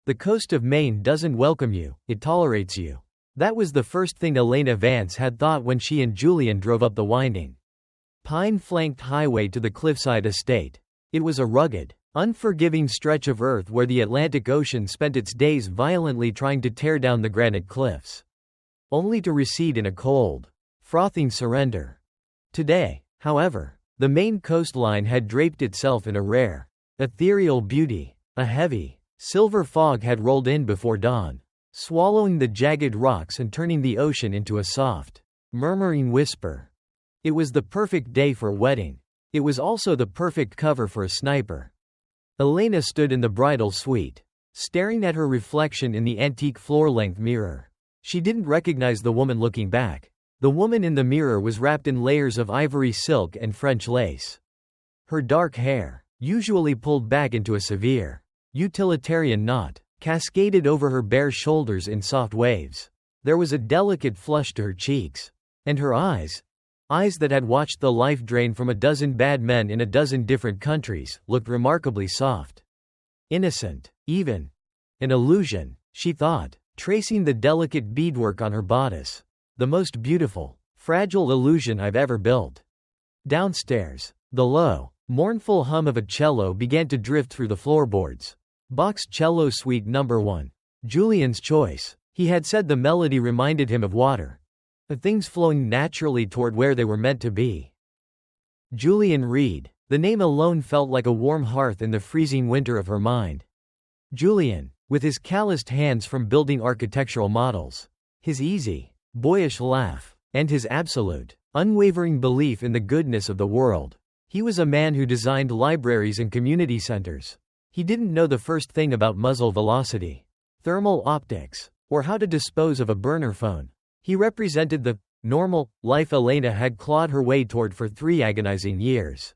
The coast of Maine doesn't welcome you, it tolerates you. That was the first thing Elena Vance had thought when she and Julian drove up the winding, pine-flanked highway to the cliffside estate. It was a rugged, unforgiving stretch of earth where the Atlantic Ocean spent its days violently trying to tear down the granite cliffs, only to recede in a cold, frothing surrender. Today, however, the Maine coastline had draped itself in a rare, ethereal beauty. A heavy, silver fog had rolled in before dawn, swallowing the jagged rocks and turning the ocean into a soft, murmuring whisper. It was the perfect day for a wedding. It was also the perfect cover for a sniper. Elena stood in the bridal suite, staring at her reflection in the antique floor-length mirror. She didn't recognize the woman looking back. The woman in the mirror was wrapped in layers of ivory silk and French lace. Her dark hair, usually pulled back into a severe, utilitarian knot, cascaded over her bare shoulders in soft waves. There was a delicate flush to her cheeks. And her eyes that had watched the life drain from a dozen bad men in a dozen different countries, looked remarkably soft. Innocent, even. An illusion, she thought, tracing the delicate beadwork on her bodice. The most beautiful, fragile illusion I've ever built. Downstairs, the low, mournful hum of a cello began to drift through the floorboards. Bach's Cello Suite No. 1. Julian's choice. He had said the melody reminded him of water. Of things flowing naturally toward where they were meant to be. Julian Reed. The name alone felt like a warm hearth in the freezing winter of her mind. Julian, with his calloused hands from building architectural models, his easy, boyish laugh, and his absolute, unwavering belief in the goodness of the world. He was a man who designed libraries and community centers. He didn't know the first thing about muzzle velocity, thermal optics, or how to dispose of a burner phone. He represented the normal life Elena had clawed her way toward for 3 agonizing years.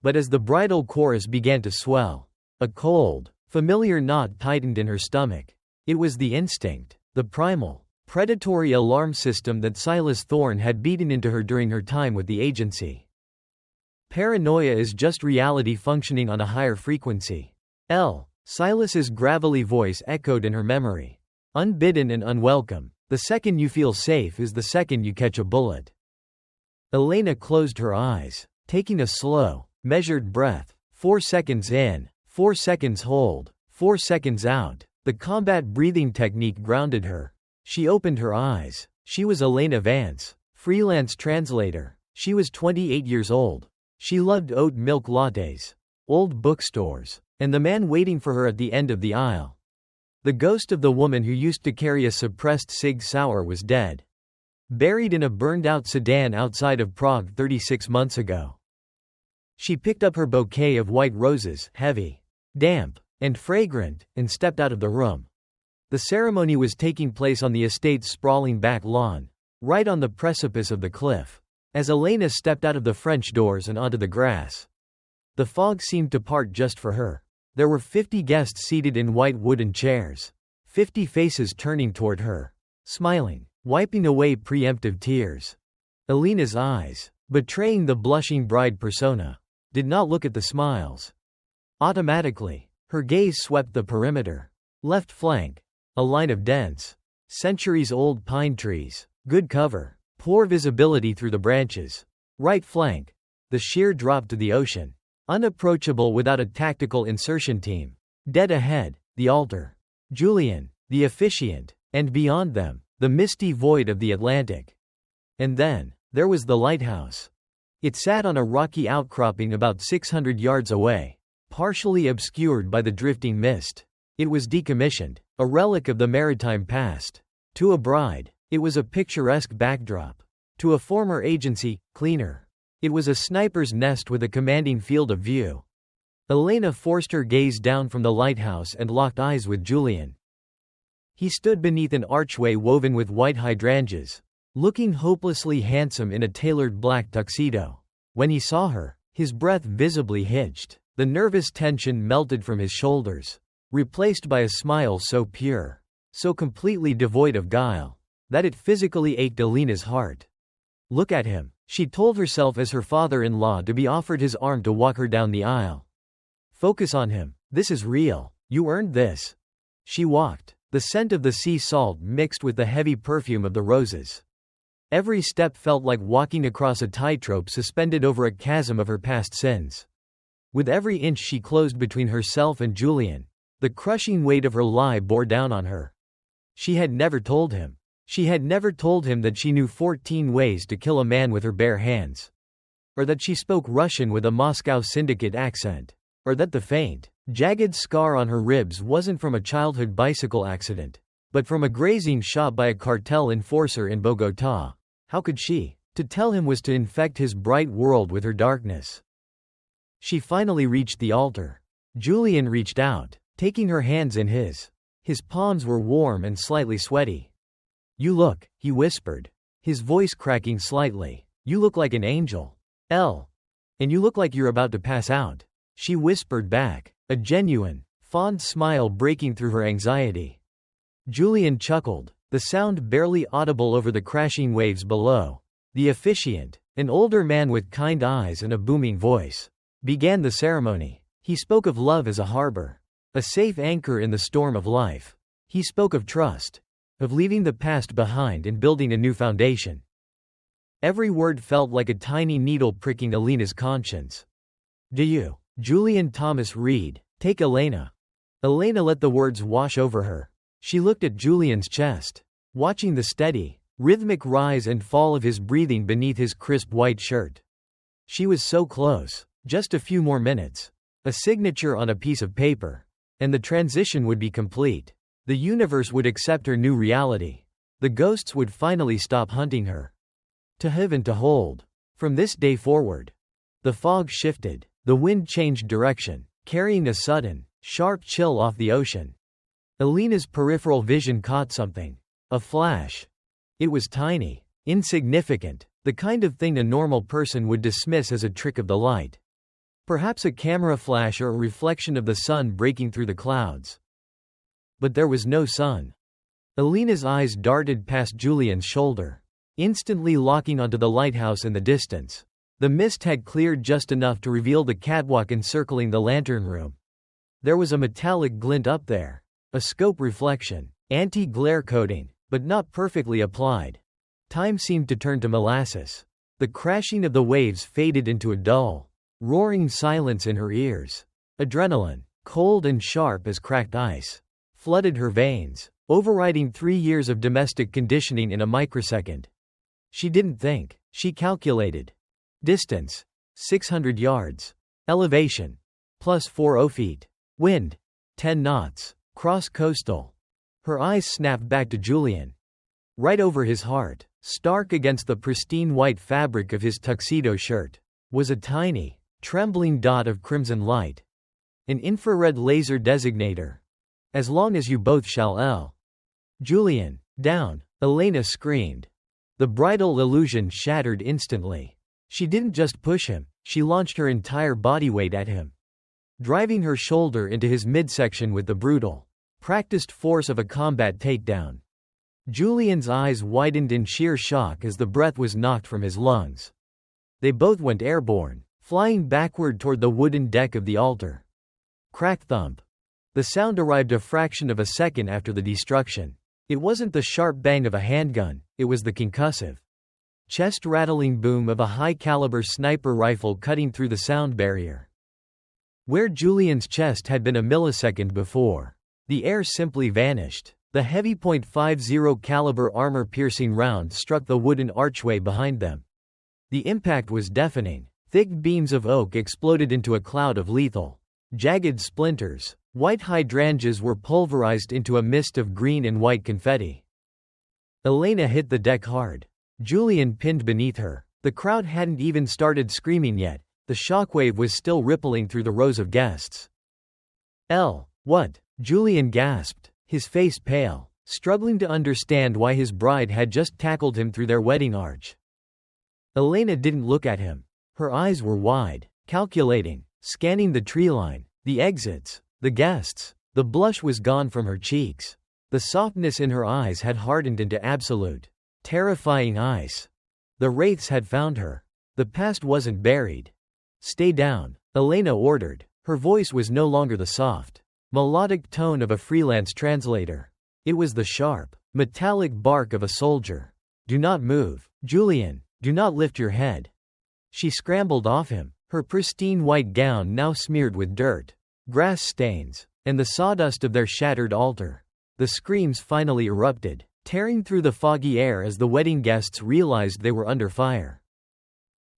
But as the bridal chorus began to swell, a cold, familiar knot tightened in her stomach. It was the instinct, the primal, predatory alarm system that Silas Thorne had beaten into her during her time with the agency. Paranoia is just reality functioning on a higher frequency. Silas's gravelly voice echoed in her memory. Unbidden and unwelcome, the second you feel safe is the second you catch a bullet. Elena closed her eyes, taking a slow, measured breath. 4 seconds in, 4 seconds hold, 4 seconds out. The combat breathing technique grounded her. She opened her eyes. She was Elena Vance, freelance translator. She was 28 years old. She loved oat milk lattes, old bookstores, and the man waiting for her at the end of the aisle. The ghost of the woman who used to carry a suppressed Sig Sauer was dead. Buried in a burned-out sedan outside of Prague 36 months ago. She picked up her bouquet of white roses, heavy, damp, and fragrant, and stepped out of the room. The ceremony was taking place on the estate's sprawling back lawn, right on the precipice of the cliff. As Elena stepped out of the French doors and onto the grass, the fog seemed to part just for her. There were 50 guests seated in white wooden chairs, 50 faces turning toward her, smiling, wiping away preemptive tears. Elena's eyes, betraying the blushing bride persona, did not look at the smiles. Automatically, her gaze swept the perimeter. Left flank, a line of dense, centuries-old pine trees, good cover. Poor visibility through the branches. Right flank. The sheer drop to the ocean. Unapproachable without a tactical insertion team. Dead ahead, the altar. Julian, the officiant, and beyond them, the misty void of the Atlantic. And then, there was the lighthouse. It sat on a rocky outcropping about 600 yards away, partially obscured by the drifting mist. It was decommissioned, a relic of the maritime past. To a bride, it was a picturesque backdrop. To a former agency, cleaner. It was a sniper's nest with a commanding field of view. Elena forced her gaze down from the lighthouse and locked eyes with Julian. He stood beneath an archway woven with white hydrangeas, looking hopelessly handsome in a tailored black tuxedo. When he saw her, his breath visibly hitched. The nervous tension melted from his shoulders, replaced by a smile so pure, so completely devoid of guile, that it physically ached Elena's heart. Look at him, she told herself as her father-in-law to be offered his arm to walk her down the aisle. Focus on him, this is real, you earned this. She walked, the scent of the sea salt mixed with the heavy perfume of the roses. Every step felt like walking across a tightrope suspended over a chasm of her past sins. With every inch she closed between herself and Julian, the crushing weight of her lie bore down on her. She had never told him. She had never told him that she knew 14 ways to kill a man with her bare hands. Or that she spoke Russian with a Moscow syndicate accent. Or that the faint, jagged scar on her ribs wasn't from a childhood bicycle accident, but from a grazing shot by a cartel enforcer in Bogotá. How could she? To tell him was to infect his bright world with her darkness. She finally reached the altar. Julian reached out, taking her hands in his. His palms were warm and slightly sweaty. "You look," he whispered, his voice cracking slightly. "You look like an angel. And you look like you're about to pass out," she whispered back, a genuine, fond smile breaking through her anxiety. Julian chuckled, the sound barely audible over the crashing waves below. The officiant, an older man with kind eyes and a booming voice, began the ceremony. He spoke of love as a harbor, a safe anchor in the storm of life. He spoke of trust, of leaving the past behind and building a new foundation. Every word felt like a tiny needle pricking Elena's conscience. "Do you, Julian Thomas Reed, take Elena?" Elena let the words wash over her. She looked at Julian's chest, watching the steady, rhythmic rise and fall of his breathing beneath his crisp white shirt. She was so close. Just a few more minutes. A signature on a piece of paper. And the transition would be complete. The universe would accept her new reality. The ghosts would finally stop hunting her. To have and to hold. From this day forward. The fog shifted. The wind changed direction, carrying a sudden, sharp chill off the ocean. Elena's peripheral vision caught something. A flash. It was tiny, insignificant, the kind of thing a normal person would dismiss as a trick of the light. Perhaps a camera flash or a reflection of the sun breaking through the clouds. But there was no sun. Elena's eyes darted past Julian's shoulder, instantly locking onto the lighthouse in the distance. The mist had cleared just enough to reveal the catwalk encircling the lantern room. There was a metallic glint up there. A scope reflection, anti-glare coating, but not perfectly applied. Time seemed to turn to molasses. The crashing of the waves faded into a dull, roaring silence in her ears. Adrenaline, cold and sharp as cracked ice, flooded her veins, overriding 3 years of domestic conditioning in a microsecond. She didn't think, she calculated. Distance, 600 yards. Elevation, +40 feet. Wind, 10 knots. Cross coastal. Her eyes snapped back to Julian. Right over his heart, stark against the pristine white fabric of his tuxedo shirt, was a tiny, trembling dot of crimson light. An infrared laser designator. "As long as you both shall." "Julian, down," Elena screamed. The bridal illusion shattered instantly. She didn't just push him, she launched her entire body weight at him, driving her shoulder into his midsection with the brutal, practiced force of a combat takedown. Julian's eyes widened in sheer shock as the breath was knocked from his lungs. They both went airborne, flying backward toward the wooden deck of the altar. Crack thump. The sound arrived a fraction of a second after the destruction. It wasn't the sharp bang of a handgun, it was the concussive, chest-rattling boom of a high-caliber sniper rifle cutting through the sound barrier. Where Julian's chest had been a millisecond before, the air simply vanished. The heavy .50 caliber armor-piercing round struck the wooden archway behind them. The impact was deafening. Thick beams of oak exploded into a cloud of lethal, jagged splinters. White hydrangeas were pulverized into a mist of green and white confetti. Elena hit the deck hard. Julian pinned beneath her. The crowd hadn't even started screaming yet. The shockwave was still rippling through the rows of guests. What? Julian gasped, his face pale, struggling to understand why his bride had just tackled him through their wedding arch. Elena didn't look at him. Her eyes were wide, calculating, scanning the treeline, the exits, the guests. The blush was gone from her cheeks. The softness in her eyes had hardened into absolute, terrifying ice. The wraiths had found her. The past wasn't buried. "Stay down," Elena ordered. Her voice was no longer the soft, melodic tone of a freelance translator. It was the sharp, metallic bark of a soldier. Do not move, Julian, do not lift your head. She scrambled off him, her pristine white gown now smeared with dirt, grass stains, and the sawdust of their shattered altar. The screams finally erupted, tearing through the foggy air as the wedding guests realized they were under fire.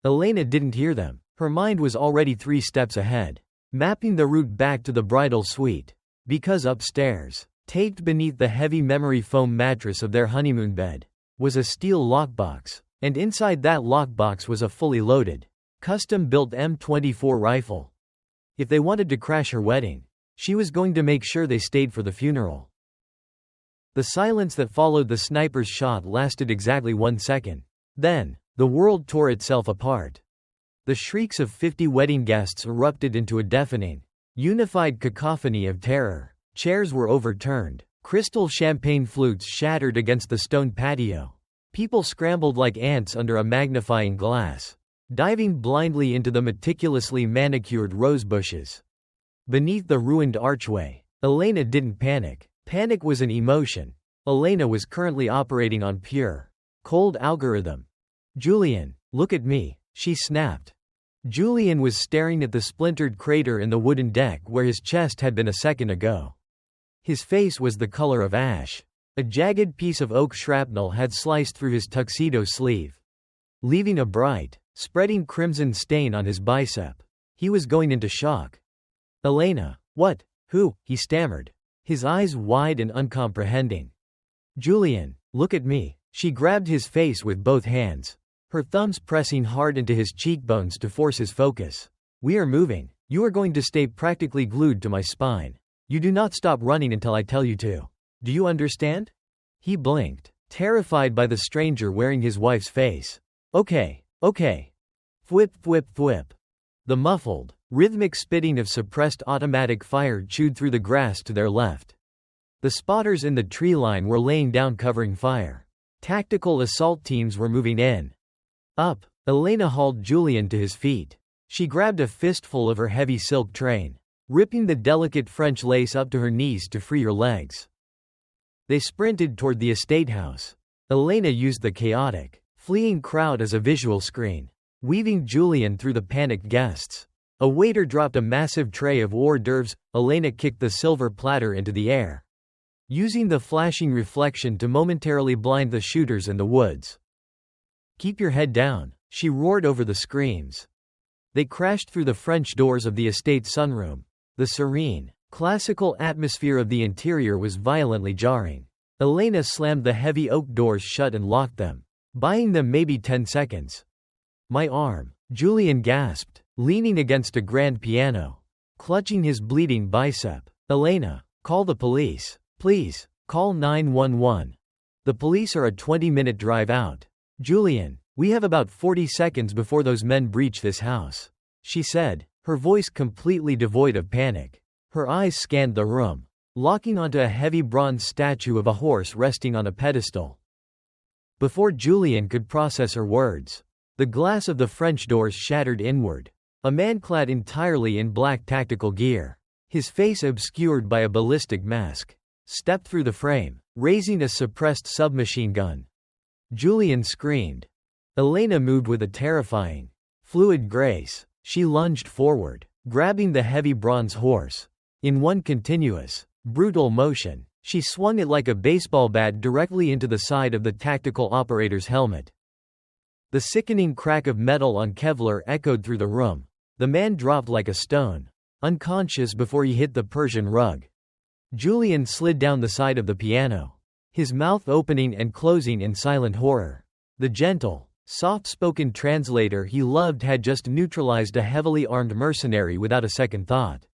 Elena didn't hear them. Her mind was already 3 steps ahead, mapping the route back to the bridal suite. Because upstairs, taped beneath the heavy memory foam mattress of their honeymoon bed, was a steel lockbox, and inside that lockbox was a fully loaded, custom-built M24 rifle. If they wanted to crash her wedding, she was going to make sure they stayed for the funeral. The silence that followed the sniper's shot lasted exactly 1 second. Then, the world tore itself apart. The shrieks of 50 wedding guests erupted into a deafening, unified cacophony of terror. Chairs were overturned, crystal champagne flutes shattered against the stone patio. People scrambled like ants under a magnifying glass, diving blindly into the meticulously manicured rose bushes. Beneath the ruined archway, Elena didn't panic. Panic was an emotion. Elena was currently operating on pure, cold algorithm. Julian, look at me, she snapped. Julian was staring at the splintered crater in the wooden deck where his chest had been a second ago. His face was the color of ash. A jagged piece of oak shrapnel had sliced through his tuxedo sleeve, leaving a bright, spreading crimson stain on his bicep. He was going into shock. Elena, what? Who? He stammered, his eyes wide and uncomprehending. Julian, look at me. She grabbed his face with both hands, her thumbs pressing hard into his cheekbones to force his focus. We are moving. You are going to stay practically glued to my spine. You do not stop running until I tell you to. Do you understand? He blinked, terrified by the stranger wearing his wife's face. Okay, okay. Thwip, thwip, thwip. The muffled, rhythmic spitting of suppressed automatic fire chewed through the grass to their left. The spotters in the tree line were laying down covering fire. Tactical assault teams were moving in. Up, Elena hauled Julian to his feet. She grabbed a fistful of her heavy silk train, ripping the delicate French lace up to her knees to free her legs. They sprinted toward the estate house. Elena used the chaotic, fleeing crowd as a visual screen, weaving Julian through the panicked guests. A waiter dropped a massive tray of hors d'oeuvres. Elena kicked the silver platter into the air, using the flashing reflection to momentarily blind the shooters in the woods. Keep your head down, she roared over the screams. They crashed through the French doors of the estate sunroom. The serene, classical atmosphere of the interior was violently jarring. Elena slammed the heavy oak doors shut and locked them, buying them maybe 10 seconds. My arm, Julian gasped, leaning against a grand piano, clutching his bleeding bicep. Elena, call the police. Please, call 911. The police are a 20-minute drive out. Julian, we have about 40 seconds before those men breach this house, she said, her voice completely devoid of panic. Her eyes scanned the room, locking onto a heavy bronze statue of a horse resting on a pedestal. Before Julian could process her words, the glass of the French doors shattered inward. A man clad entirely in black tactical gear, his face obscured by a ballistic mask, stepped through the frame, raising a suppressed submachine gun. Julian screamed. Elena moved with a terrifying, fluid grace. She lunged forward, grabbing the heavy bronze horse. In one continuous, brutal motion, she swung it like a baseball bat directly into the side of the tactical operator's helmet. The sickening crack of metal on Kevlar echoed through the room. The man dropped like a stone, unconscious before he hit the Persian rug. Julian slid down the side of the piano, his mouth opening and closing in silent horror. The gentle, soft-spoken translator he loved had just neutralized a heavily armed mercenary without a second thought.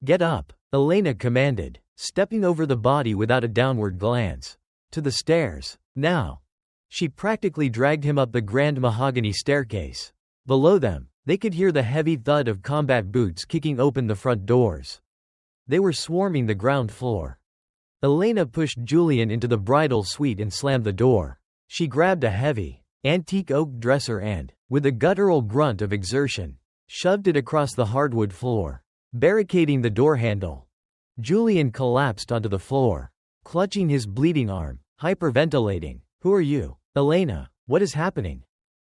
Get up, Elena commanded, stepping over the body without a downward glance. To the stairs, now. She practically dragged him up the grand mahogany staircase. Below them, they could hear the heavy thud of combat boots kicking open the front doors. They were swarming the ground floor. Elena pushed Julian into the bridal suite and slammed the door. She grabbed a heavy, antique oak dresser and, with a guttural grunt of exertion, shoved it across the hardwood floor, barricading the door handle. Julian collapsed onto the floor, clutching his bleeding arm, hyperventilating. "Who are you? Elena, what is happening?"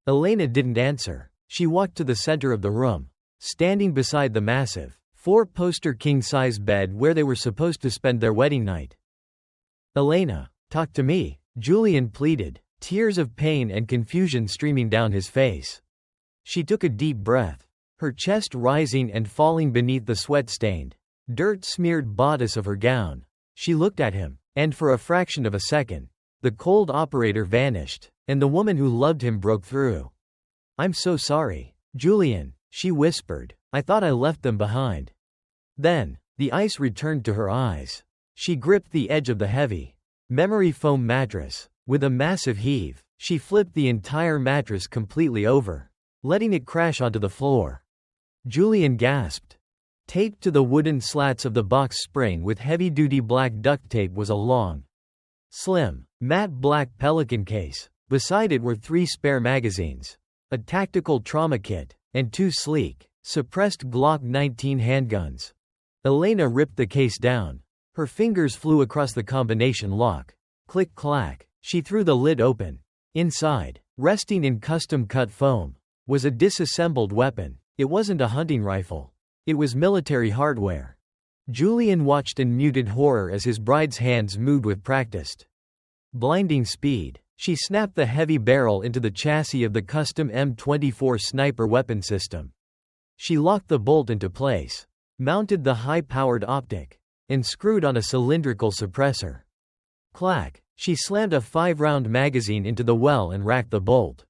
Elena didn't answer. She walked to the center of the room, standing beside the massive, four-poster king-size bed where they were supposed to spend their wedding night. "Elena, talk to me," Julian pleaded, tears of pain and confusion streaming down his face. She took a deep breath, her chest rising and falling beneath the sweat-stained, dirt-smeared bodice of her gown. She looked at him, and for a fraction of a second, the cold operator vanished, and the woman who loved him broke through. "I'm so sorry, Julian," she whispered. "I thought I left them behind." Then, the ice returned to her eyes. She gripped the edge of the heavy, memory foam mattress. With a massive heave, she flipped the entire mattress completely over, letting it crash onto the floor. Julian gasped. Taped to the wooden slats of the box spring with heavy-duty black duct tape was a long, slim, matte black Pelican case. Beside it were 3 spare magazines, a tactical trauma kit, and 2 sleek, suppressed Glock 19 handguns. Elena ripped the case down. Her fingers flew across the combination lock. Click-clack. She threw the lid open. Inside, resting in custom-cut foam, was a disassembled weapon. It wasn't a hunting rifle. It was military hardware. Julian watched in muted horror as his bride's hands moved with practiced, blinding speed. She snapped the heavy barrel into the chassis of the custom M24 sniper weapon system. She locked the bolt into place, mounted the high-powered optic, and screwed on a cylindrical suppressor. Clack! She slammed a 5-round magazine into the well and racked the bolt,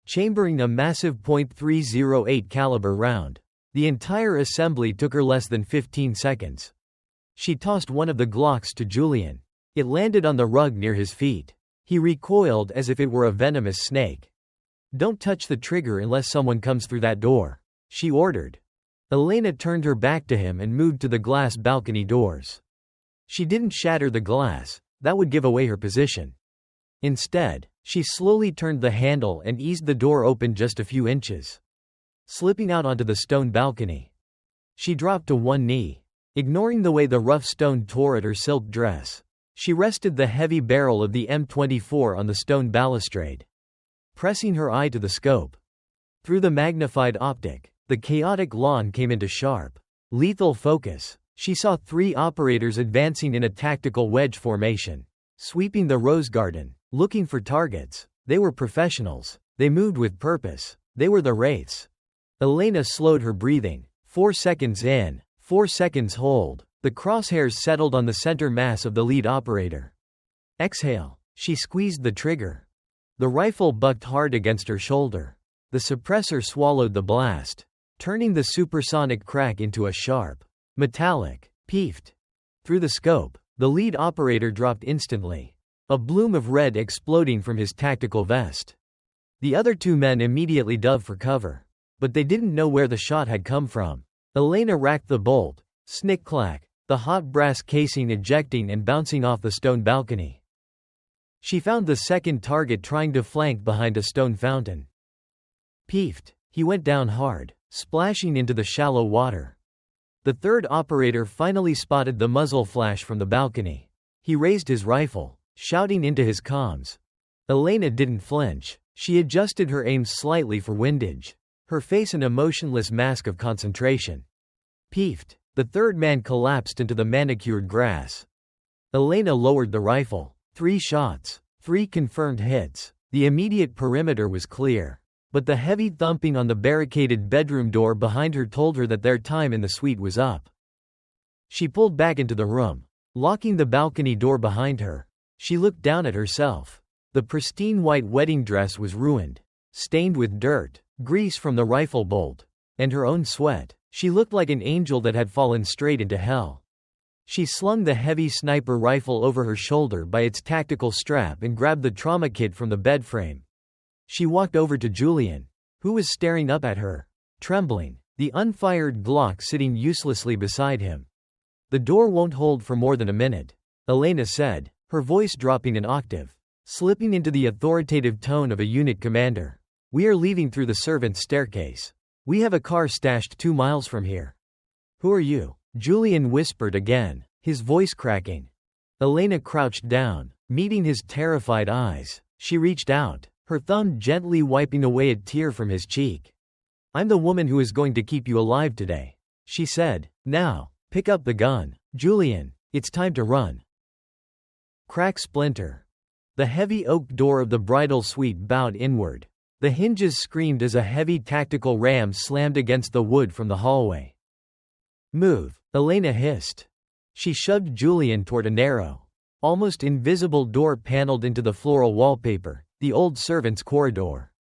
chambering a massive .308 caliber round. The entire assembly took her less than 15 seconds. She tossed one of the Glocks to Julian. It landed on the rug near his feet. He recoiled as if it were a venomous snake. "Don't touch the trigger unless someone comes through that door," she ordered. Elena turned her back to him and moved to the glass balcony doors. She didn't shatter the glass. That would give away her position. Instead, she slowly turned the handle and eased the door open just a few inches, slipping out onto the stone balcony. She dropped to one knee, ignoring the way the rough stone tore at her silk dress. She rested the heavy barrel of the M24 on the stone balustrade, pressing her eye to the scope. Through the magnified optic, the chaotic lawn came into sharp, lethal focus. She saw 3 operators advancing in a tactical wedge formation, sweeping the rose garden, looking for targets. They were professionals. They moved with purpose. They were the wraiths. Elena slowed her breathing. 4 seconds in, 4 seconds hold. The crosshairs settled on the center mass of the lead operator. Exhale. She squeezed the trigger. The rifle bucked hard against her shoulder. The suppressor swallowed the blast, turning the supersonic crack into a sharp, metallic peefed. Through the scope, the lead operator dropped instantly, a bloom of red exploding from his tactical vest. The other 2 men immediately dove for cover, but they didn't know where the shot had come from. Elena racked the bolt, snick-clack, the hot brass casing ejecting and bouncing off the stone balcony. She found the second target trying to flank behind a stone fountain. Peefed. He went down hard, splashing into the shallow water. The third operator finally spotted the muzzle flash from the balcony. He raised his rifle, shouting into his comms. Elena didn't flinch. She adjusted her aim slightly for windage, her face an emotionless mask of concentration. Peefed. The third man collapsed into the manicured grass. Elena lowered the rifle. 3 shots. 3 confirmed hits. The immediate perimeter was clear. But the heavy thumping on the barricaded bedroom door behind her told her that their time in the suite was up. She pulled back into the room, locking the balcony door behind her. She looked down at herself. The pristine white wedding dress was ruined, stained with dirt, grease from the rifle bolt, and her own sweat. She looked like an angel that had fallen straight into hell. She slung the heavy sniper rifle over her shoulder by its tactical strap and grabbed the trauma kit from the bed frame. She walked over to Julian, who was staring up at her, trembling, the unfired Glock sitting uselessly beside him. "The door won't hold for more than a minute," Elena said, her voice dropping an octave, slipping into the authoritative tone of a unit commander. "We are leaving through the servants' staircase. We have a car stashed 2 miles from here." "Who are you?" Julian whispered again, his voice cracking. Elena crouched down, meeting his terrified eyes. She reached out, her thumb gently wiping away a tear from his cheek. "I'm the woman who is going to keep you alive today," she said. "Now, pick up the gun, Julian. It's time to run." Crack splinter. The heavy oak door of the bridal suite bowed inward. The hinges screamed as a heavy tactical ram slammed against the wood from the hallway. "Move," Elena hissed. She shoved Julian toward a narrow, almost invisible door paneled into the floral wallpaper, the old servants' corridor.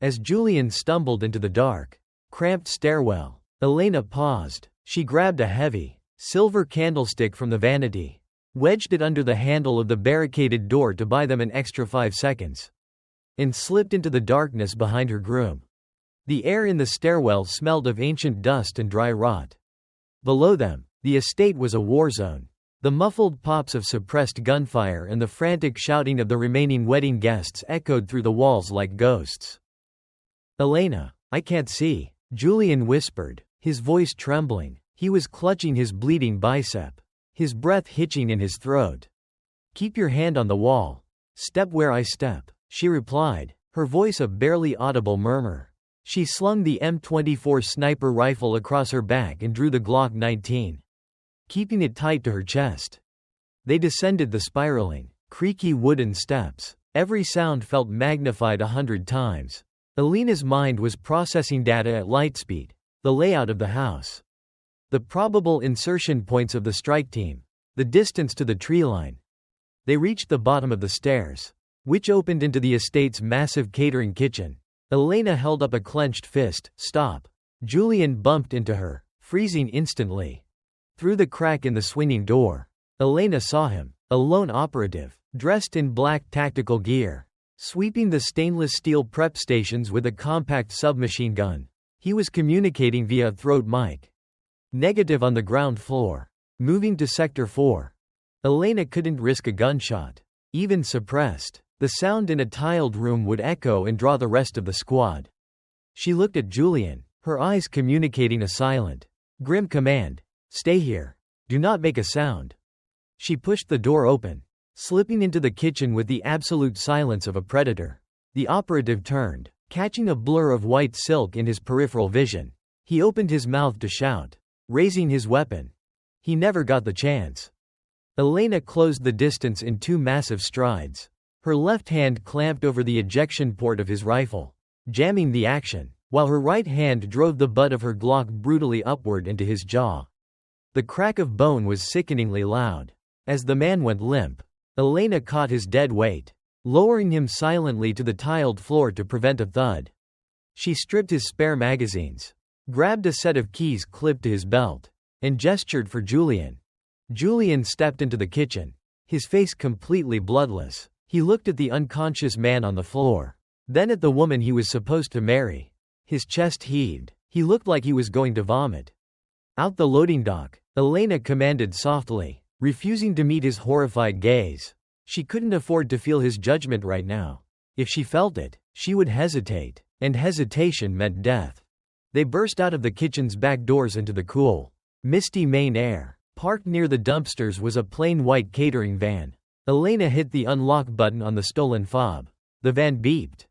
As Julian stumbled into the dark, cramped stairwell, Elena paused. She grabbed a heavy, silver candlestick from the vanity, wedged it under the handle of the barricaded door to buy them an extra 5 seconds, and slipped into the darkness behind her groom. The air in the stairwell smelled of ancient dust and dry rot. Below them, the estate was a war zone. The muffled pops of suppressed gunfire and the frantic shouting of the remaining wedding guests echoed through the walls like ghosts. "Elena, I can't see," Julian whispered, his voice trembling. He was clutching his bleeding bicep, his breath hitching in his throat. "Keep your hand on the wall. Step where I step," she replied, her voice a barely audible murmur. She slung the M24 sniper rifle across her back and drew the Glock 19, keeping it tight to her chest. They descended the spiraling, creaky wooden steps. Every sound felt magnified 100 times. Elena's mind was processing data at light speed. The layout of the house, the probable insertion points of the strike team, the distance to the tree line. They reached the bottom of the stairs, which opened into the estate's massive catering kitchen. Elena held up a clenched fist. "Stop." Julian bumped into her, freezing instantly. Through the crack in the swinging door, Elena saw him, a lone operative, dressed in black tactical gear, sweeping the stainless steel prep stations with a compact submachine gun. He was communicating via a throat mic. "Negative on the ground floor. Moving to Sector 4. Elena couldn't risk a gunshot, even suppressed. The sound in a tiled room would echo and draw the rest of the squad. She looked at Julian, her eyes communicating a silent, grim command. "Stay here. Do not make a sound." She pushed the door open, slipping into the kitchen with the absolute silence of a predator. The operative turned, catching a blur of white silk in his peripheral vision. He opened his mouth to shout, raising his weapon. He never got the chance. Elena closed the distance in 2 massive strides. Her left hand clamped over the ejection port of his rifle, jamming the action, while her right hand drove the butt of her Glock brutally upward into his jaw. The crack of bone was sickeningly loud. As the man went limp, Elena caught his dead weight, lowering him silently to the tiled floor to prevent a thud. She stripped his spare magazines, grabbed a set of keys clipped to his belt, and gestured for Julian. Julian stepped into the kitchen, his face completely bloodless. He looked at the unconscious man on the floor, then at the woman he was supposed to marry. His chest heaved. He looked like he was going to vomit. "Out the loading dock," Elena commanded softly, refusing to meet his horrified gaze. She couldn't afford to feel his judgment right now. If she felt it, she would hesitate, and hesitation meant death. They burst out of the kitchen's back doors into the cool, misty main air. Parked near the dumpsters was a plain white catering van. Elena hit the unlock button on the stolen fob. The van beeped.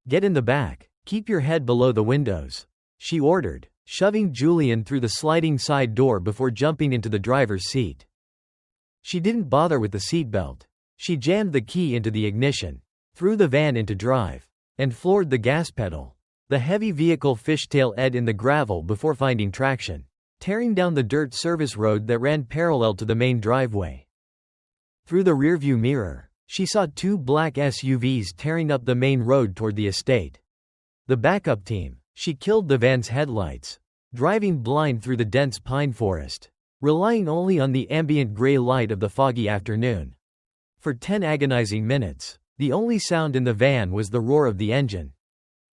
"Get in the back. Keep your head below the windows," she ordered, shoving Julian through the sliding side door before jumping into the driver's seat. She didn't bother with the seatbelt. She jammed the key into the ignition, threw the van into drive, and floored the gas pedal. The heavy vehicle fishtailed in the gravel before finding traction, tearing down the dirt service road that ran parallel to the main driveway. Through the rearview mirror, she saw 2 black SUVs tearing up the main road toward the estate. The backup team. She killed the van's headlights, driving blind through the dense pine forest, relying only on the ambient gray light of the foggy afternoon. For 10 agonizing minutes, the only sound in the van was the roar of the engine,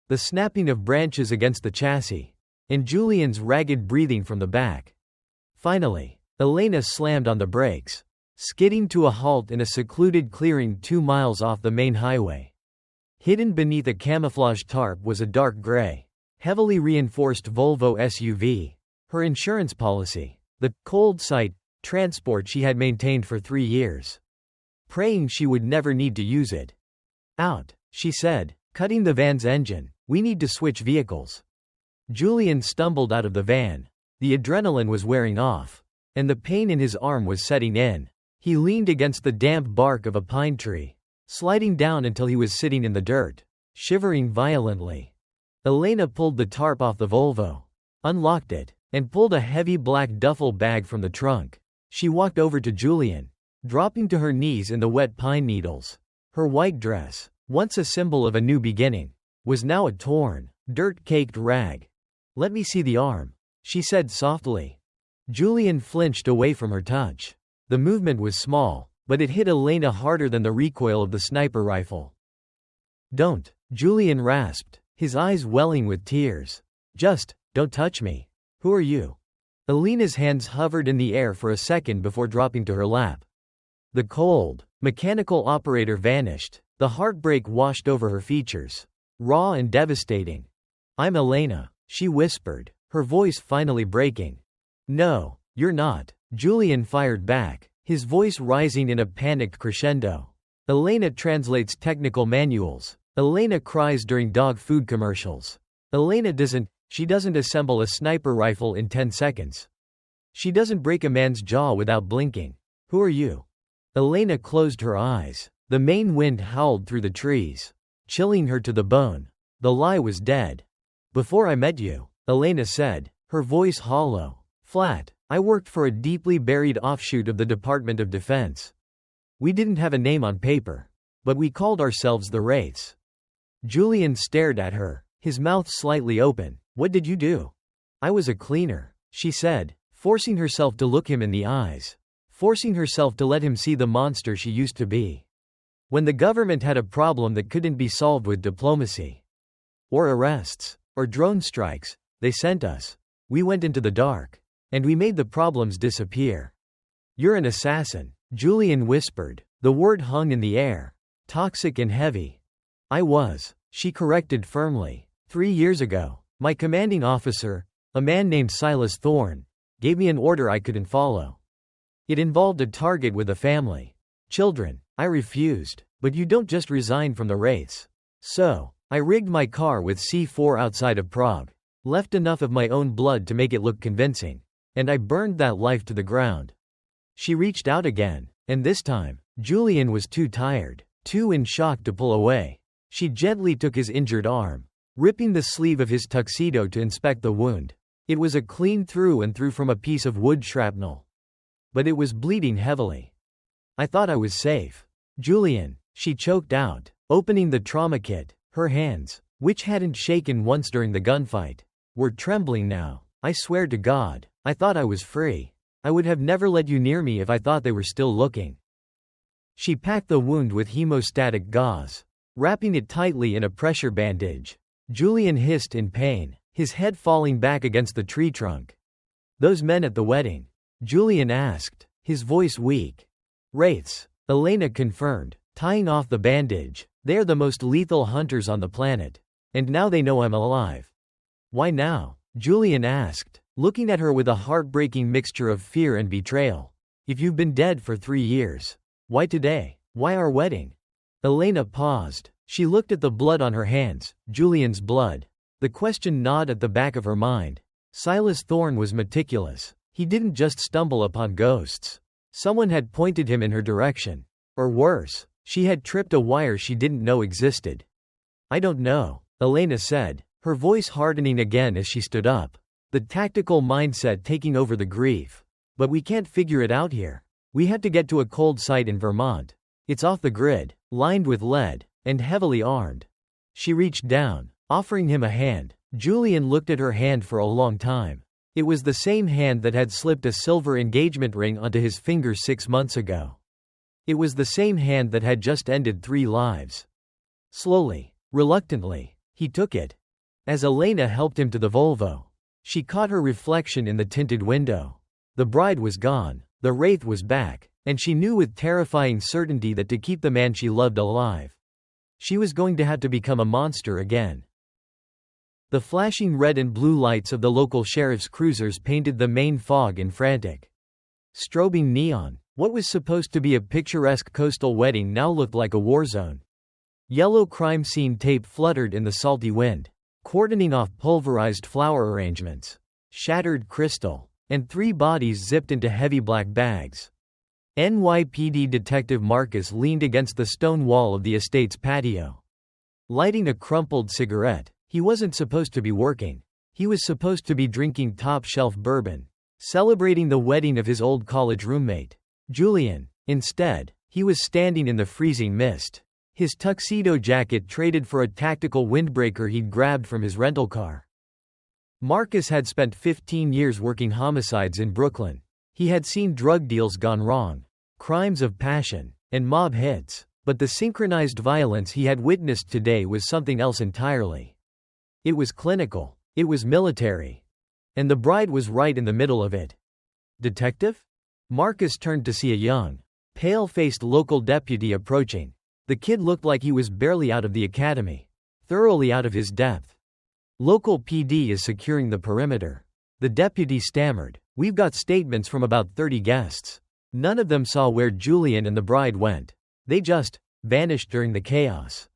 the snapping of branches against the chassis, and Julian's ragged breathing from the back. Finally, Elena slammed on the brakes, skidding to a halt in a secluded clearing 2 miles off the main highway. Hidden beneath a camouflage tarp was a dark gray, heavily reinforced Volvo SUV. Her insurance policy, the cold sight, transport she had maintained for 3 years. Praying she would never need to use it. Out, she said, cutting the van's engine. We need to switch vehicles. Julian stumbled out of the van. The adrenaline was wearing off, and the pain in his arm was setting in. He leaned against the damp bark of a pine tree, sliding down until he was sitting in the dirt, shivering violently. Elena pulled the tarp off the Volvo, unlocked it, and pulled a heavy black duffel bag from the trunk. She walked over to Julian, dropping to her knees in the wet pine needles. Her white dress, once a symbol of a new beginning, was now a torn, dirt-caked rag. "Let me see the arm," she said softly. Julian flinched away from her touch. The movement was small, but it hit Elena harder than the recoil of the sniper rifle. "Don't," Julian rasped, his eyes welling with tears. "Just, don't touch me. Who are you?" Elena's hands hovered in the air for a second before dropping to her lap. The cold, mechanical operator vanished. The heartbreak washed over her features, raw and devastating. "I'm Elena," she whispered, her voice finally breaking. "No, you're not," Julian fired back, his voice rising in a panicked crescendo. "Elena translates technical manuals. Elena cries during dog food commercials. Elena she doesn't assemble a sniper rifle in 10 seconds. She doesn't break a man's jaw without blinking. Who are you?" Elena closed her eyes. The Maine wind howled through the trees, chilling her to the bone. The lie was dead. "Before I met you," Elena said, her voice hollow, flat, "I worked for a deeply buried offshoot of the Department of Defense. We didn't have a name on paper, but we called ourselves the Wraiths." Julian stared at her, his mouth slightly open. "What did you do?" "I was a cleaner," she said, forcing herself to look him in the eyes, forcing herself to let him see the monster she used to be. "When the government had a problem that couldn't be solved with diplomacy, or arrests, or drone strikes, they sent us. We went into the dark, and we made the problems disappear." "You're an assassin," Julian whispered. The word hung in the air, toxic and heavy. "I was," she corrected firmly. 3 years ago, my commanding officer, a man named Silas Thorne, gave me an order I couldn't follow. It involved a target with a family. Children. I refused. But you don't just resign from the Wraiths. So, I rigged my car with C4 outside of Prague, left enough of my own blood to make it look convincing, and I burned that life to the ground." She reached out again, and this time, Julian was too tired, too in shock to pull away. She gently took his injured arm, ripping the sleeve of his tuxedo to inspect the wound. It was a clean through and through from a piece of wood shrapnel, but it was bleeding heavily. "I thought I was safe." "Julian," she choked out, opening the trauma kit. Her hands, which hadn't shaken once during the gunfight, were trembling now. "I swear to God, I thought I was free. I would have never let you near me if I thought they were still looking." She packed the wound with hemostatic gauze, wrapping it tightly in a pressure bandage. Julian hissed in pain, his head falling back against the tree trunk. "Those men at the wedding?" Julian asked, his voice weak. "Wraiths," Elena confirmed, tying off the bandage. "They are the most lethal hunters on the planet. And now they know I'm alive." "Why now?" Julian asked, looking at her with a heartbreaking mixture of fear and betrayal. "If you've been dead for 3 years, why today? Why our wedding?" Elena paused. She looked at the blood on her hands, Julian's blood. The question gnawed at the back of her mind. Silas Thorne was meticulous. He didn't just stumble upon ghosts. Someone had pointed him in her direction. Or worse, she had tripped a wire she didn't know existed. "I don't know," Elena said, her voice hardening again as she stood up, the tactical mindset taking over the grief. "But we can't figure it out here. We had to get to a cold site in Vermont. It's off the grid, lined with lead, and heavily armed." She reached down, offering him a hand. Julian looked at her hand for a long time. It was the same hand that had slipped a silver engagement ring onto his finger 6 months ago. It was the same hand that had just ended 3 lives. Slowly, reluctantly, he took it. As Elena helped him to the Volvo, she caught her reflection in the tinted window. The bride was gone, the wraith was back, and she knew with terrifying certainty that to keep the man she loved alive, she was going to have to become a monster again. The flashing red and blue lights of the local sheriff's cruisers painted the Maine fog in frantic Strobing neon. What was supposed to be a picturesque coastal wedding now looked like a war zone. Yellow crime scene tape fluttered in the salty wind, cordoning off pulverized flower arrangements, shattered crystal, and 3 bodies zipped into heavy black bags. NYPD Detective Marcus leaned against the stone wall of the estate's patio, lighting a crumpled cigarette. He wasn't supposed to be working. He was supposed to be drinking top-shelf bourbon, celebrating the wedding of his old college roommate, Julian. Instead, he was standing in the freezing mist, his tuxedo jacket traded for a tactical windbreaker he'd grabbed from his rental car. Marcus had spent 15 years working homicides in Brooklyn. He had seen drug deals gone wrong, crimes of passion, and mob hits, but the synchronized violence he had witnessed today was something else entirely. It was clinical. It was military. And the bride was right in the middle of it. Detective? Marcus turned to see a young, pale-faced local deputy approaching. The kid looked like he was barely out of the academy, thoroughly out of his depth. Local PD is securing the perimeter. The deputy stammered. We've got statements from about 30 guests. None of them saw where Julian and the bride went. They just vanished during the chaos.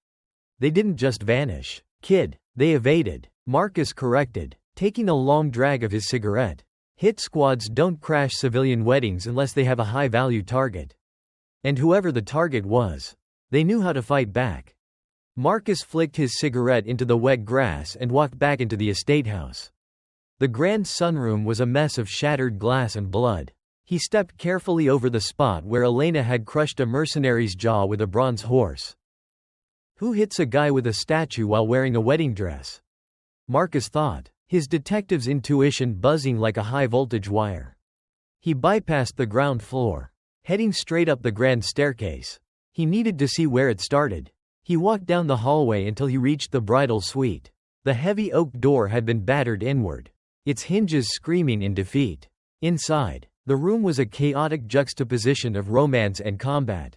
They didn't just vanish, kid. They evaded, Marcus corrected, taking a long drag of his cigarette. Hit squads don't crash civilian weddings unless they have a high-value target. And whoever the target was, they knew how to fight back. Marcus flicked his cigarette into the wet grass and walked back into the estate house. The grand sunroom was a mess of shattered glass and blood. He stepped carefully over the spot where Elena had crushed a mercenary's jaw with a bronze horse. Who hits a guy with a statue while wearing a wedding dress? Marcus thought, his detective's intuition buzzing like a high-voltage wire. He bypassed the ground floor, heading straight up the grand staircase. He needed to see where it started. He walked down the hallway until he reached the bridal suite. The heavy oak door had been battered inward, its hinges screaming in defeat. Inside, the room was a chaotic juxtaposition of romance and combat.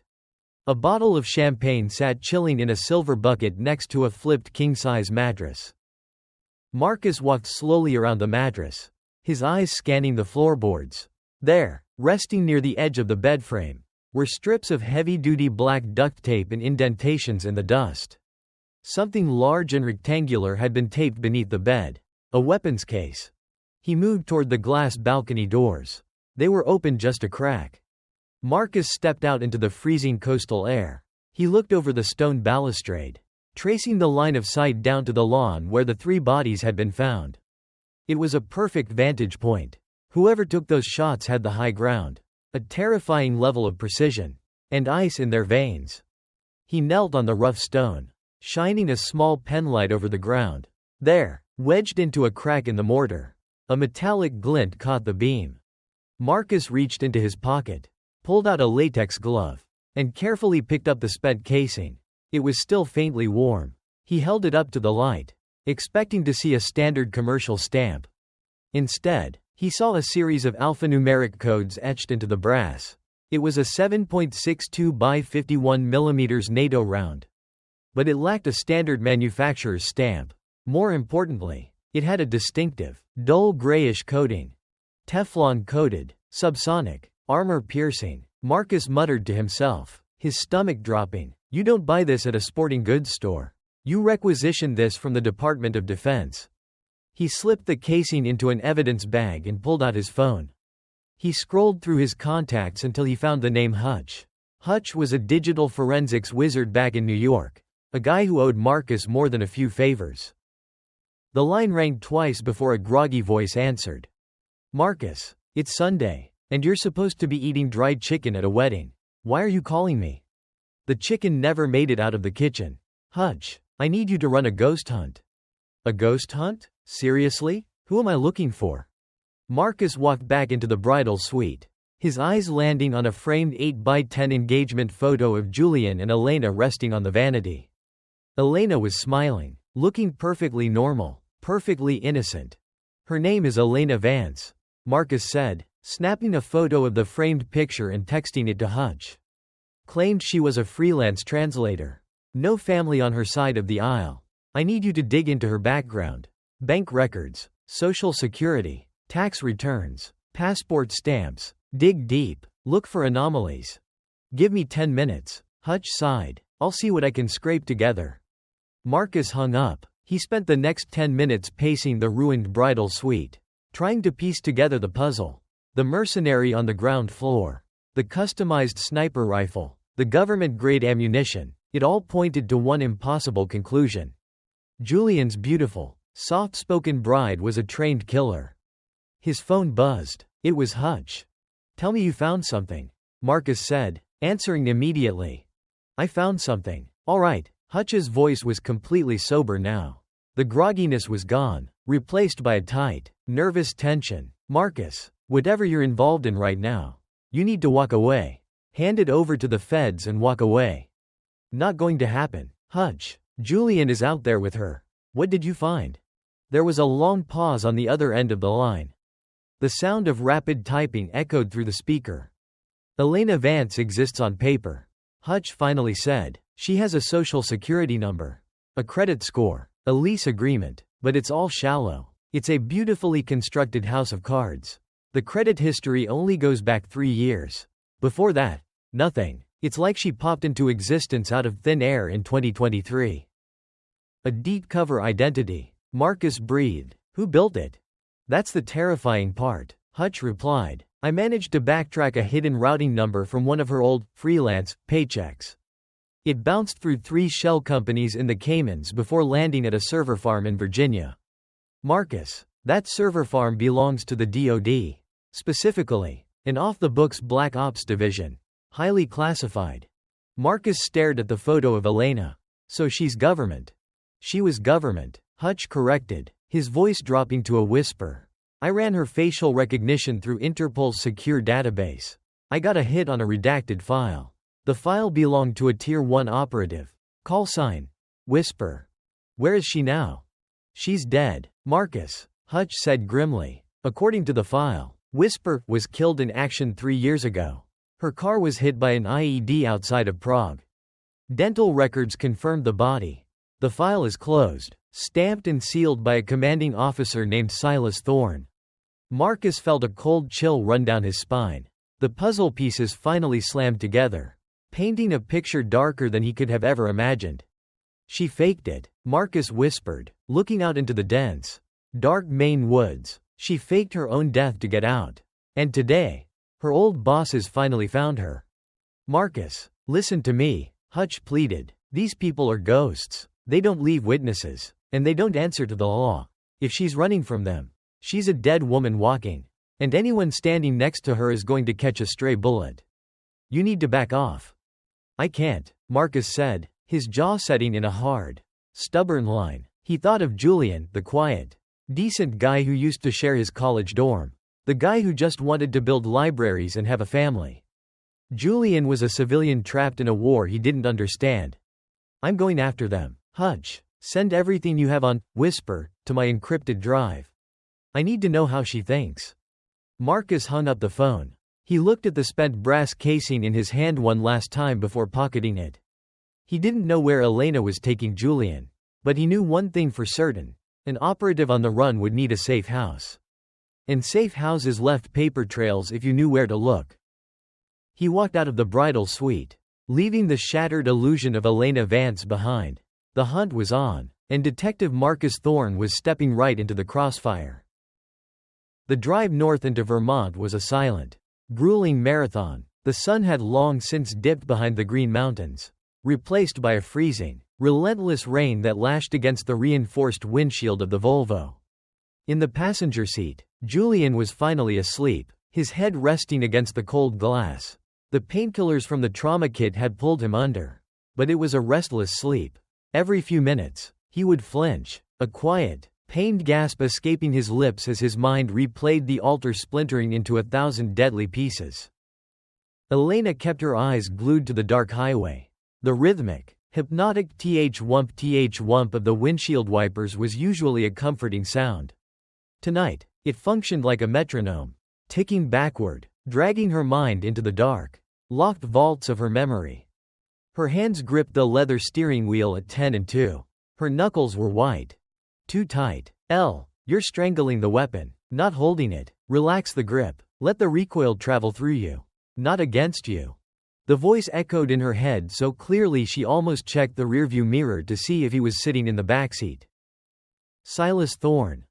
A bottle of champagne sat chilling in a silver bucket next to a flipped king-size mattress. Marcus walked slowly around the mattress, his eyes scanning the floorboards. There, resting near the edge of the bed frame, were strips of heavy-duty black duct tape and indentations in the dust. Something large and rectangular had been taped beneath the bed, a weapons case. He moved toward the glass balcony doors. They were open just a crack. Marcus stepped out into the freezing coastal air. He looked over the stone balustrade, tracing the line of sight down to the lawn where the 3 bodies had been found. It was a perfect vantage point. Whoever took those shots had the high ground, a terrifying level of precision, and ice in their veins. He knelt on the rough stone, shining a small penlight over the ground. There, wedged into a crack in the mortar, a metallic glint caught the beam. Marcus reached into his pocket, pulled out a latex glove, and carefully picked up the spent casing. It was still faintly warm. He held it up to the light, expecting to see a standard commercial stamp. Instead, he saw a series of alphanumeric codes etched into the brass. It was a 7.62 by 51 mm NATO round. But it lacked a standard manufacturer's stamp. More importantly, it had a distinctive, dull grayish coating. Teflon-coated, subsonic, armor-piercing. Marcus muttered to himself, his stomach dropping. You don't buy this at a sporting goods store. You requisitioned this from the Department of Defense. He slipped the casing into an evidence bag and pulled out his phone. He scrolled through his contacts until he found the name Hutch. Hutch was a digital forensics wizard back in New York, a guy who owed Marcus more than a few favors. The line rang twice before a groggy voice answered. Marcus, it's Sunday, and you're supposed to be eating dried chicken at a wedding. Why are you calling me? The chicken never made it out of the kitchen. Hutch, I need you to run a ghost hunt. A ghost hunt? Seriously? Who am I looking for? Marcus walked back into the bridal suite, his eyes landing on a framed 8x10 engagement photo of Julian and Elena resting on the vanity. Elena was smiling, looking perfectly normal, perfectly innocent. Her name is Elena Vance, Marcus said, snapping a photo of the framed picture and texting it to Hutch. Claimed she was a freelance translator. No family on her side of the aisle. I need you to dig into her background. Bank records, social security, tax returns, passport stamps, Dig deep. Look for anomalies. Give me 10 minutes. Hutch sighed. I'll see what I can scrape together. Marcus hung up. He spent the next 10 minutes pacing the ruined bridal suite, trying to piece together the puzzle. The mercenary on the ground floor. The customized sniper rifle. The government-grade ammunition. It all pointed to one impossible conclusion. Julian's beautiful, soft-spoken bride was a trained killer. His phone buzzed. It was Hutch. "Tell me you found something," Marcus said, answering immediately. "I found something. All right." Hutch's voice was completely sober now. The grogginess was gone, replaced by a tight, nervous tension. "Marcus, whatever you're involved in right now, you need to walk away. Hand it over to the feds and walk away." "Not going to happen. Hutch, Julian is out there with her. What did you find?" There was a long pause on the other end of the line. The sound of rapid typing echoed through the speaker. "Elena Vance exists on paper," Hutch finally said. "She has a social security number, a credit score, a lease agreement, but it's all shallow. It's a beautifully constructed house of cards. The credit history only goes back 3 years. Before that, nothing. It's like she popped into existence out of thin air in 2023. A deep cover identity," Marcus breathed. "Who built it?" "That's the terrifying part," Hutch replied. "I managed to backtrack a hidden routing number from one of her old, freelance, paychecks. It bounced through 3 shell companies in the Caymans before landing at a server farm in Virginia." "Marcus, that server farm belongs to the DoD. Specifically, an off-the-books Black Ops division. Highly classified." Marcus stared at the photo of Elena. "So she's government." "She was government," Hutch corrected, his voice dropping to a whisper. "I ran her facial recognition through Interpol's secure database. I got a hit on a redacted file. The file belonged to a Tier 1 operative. Call sign. Whisper. Where is she now?" "She's dead, Marcus," Hutch said grimly. "According to the file, Whisper was killed in action 3 years ago. Her car was hit by an IED outside of Prague. Dental records confirmed the body. The file is closed, stamped and sealed by a commanding officer named Silas Thorne." Marcus felt a cold chill run down his spine. The puzzle pieces finally slammed together, painting a picture darker than he could have ever imagined. "She faked it," Marcus whispered, looking out into the dense, dark Maine woods. "She faked her own death to get out. And today, her old bosses finally found her." "Marcus, listen to me," Hutch pleaded. "These people are ghosts. They don't leave witnesses, and they don't answer to the law. If she's running from them, she's a dead woman walking, and anyone standing next to her is going to catch a stray bullet. You need to back off." "I can't," Marcus said, his jaw setting in a hard, stubborn line. He thought of Julian, the quiet, decent guy who used to share his college dorm. The guy who just wanted to build libraries and have a family. Julian was a civilian trapped in a war he didn't understand. "I'm going after them. Hutch, send everything you have on Whisper to my encrypted drive. I need to know how she thinks." Marcus hung up the phone. He looked at the spent brass casing in his hand one last time before pocketing it. He didn't know where Elena was taking Julian, but he knew one thing for certain: an operative on the run would need a safe house. And safe houses left paper trails if you knew where to look. He walked out of the bridal suite, leaving the shattered illusion of Elena Vance behind. The hunt was on, and Detective Marcus Thorne was stepping right into the crossfire. The drive north into Vermont was a silent, grueling marathon. The sun had long since dipped behind the Green Mountains, replaced by a freezing, relentless rain that lashed against the reinforced windshield of the Volvo. In the passenger seat, Julian was finally asleep, his head resting against the cold glass. The painkillers from the trauma kit had pulled him under, but it was a restless sleep. Every few minutes, he would flinch, a quiet, pained gasp escaping his lips as his mind replayed the altar splintering into 1,000 deadly pieces. Elena kept her eyes glued to the dark highway. The rhythmic, hypnotic th-wump of the windshield wipers was usually a comforting sound. Tonight, it functioned like a metronome, ticking backward, dragging her mind into the dark, locked vaults of her memory. Her hands gripped the leather steering wheel at 10 and 2. Her knuckles were white. "Too tight. You're strangling the weapon, not holding it. Relax the grip." Let the recoil travel through you, not against you. The voice echoed in her head so clearly she almost checked the rearview mirror to see if he was sitting in the backseat. Silas Thorne.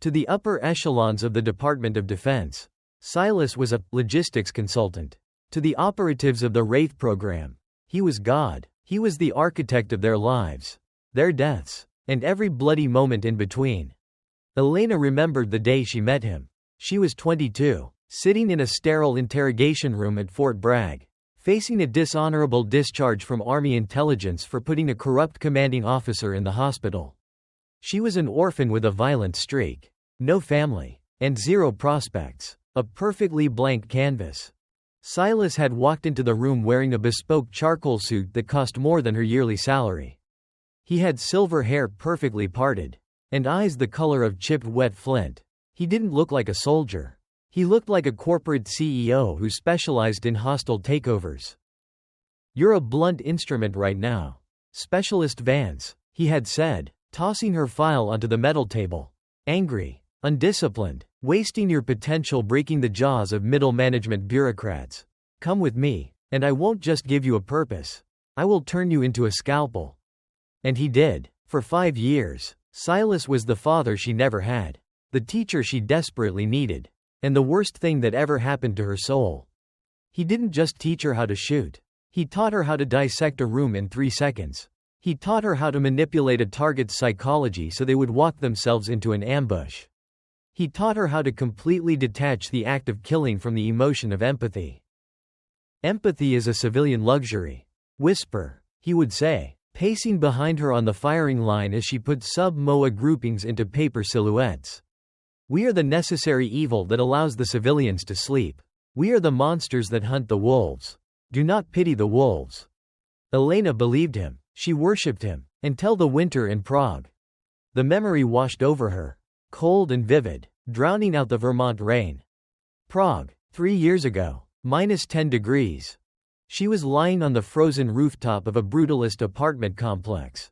To the upper echelons of the Department of Defense, Silas was a logistics consultant. To the operatives of the Wraith program, he was God. He was the architect of their lives, their deaths, and every bloody moment in between. Elena remembered the day she met him. She was 22, sitting in a sterile interrogation room at Fort Bragg, facing a dishonorable discharge from Army intelligence for putting a corrupt commanding officer in the hospital. She was an orphan with a violent streak, no family, and zero prospects, a perfectly blank canvas. Silas had walked into the room wearing a bespoke charcoal suit that cost more than her yearly salary. He had silver hair perfectly parted, and eyes the color of chipped wet flint. He didn't look like a soldier. He looked like a corporate CEO who specialized in hostile takeovers. "You're a blunt instrument right now, Specialist Vance," he had said, tossing her file onto the metal table. "Angry, undisciplined, wasting your potential, breaking the jaws of middle management bureaucrats. Come with me, and I won't just give you a purpose. I will turn you into a scalpel." And he did. For 5 years, Silas was the father she never had, the teacher she desperately needed, and the worst thing that ever happened to her soul. He didn't just teach her how to shoot. He taught her how to dissect a room in 3 seconds. He taught her how to manipulate a target's psychology so they would walk themselves into an ambush. He taught her how to completely detach the act of killing from the emotion of empathy. "Empathy is a civilian luxury. Whisper," he would say, pacing behind her on the firing line as she put sub-MOA groupings into paper silhouettes. "We are the necessary evil that allows the civilians to sleep. We are the monsters that hunt the wolves. Do not pity the wolves." Elena believed him. She worshipped him, until the winter in Prague. The memory washed over her, cold and vivid, drowning out the Vermont rain. Prague, 3 years ago, -10 degrees. She was lying on the frozen rooftop of a brutalist apartment complex,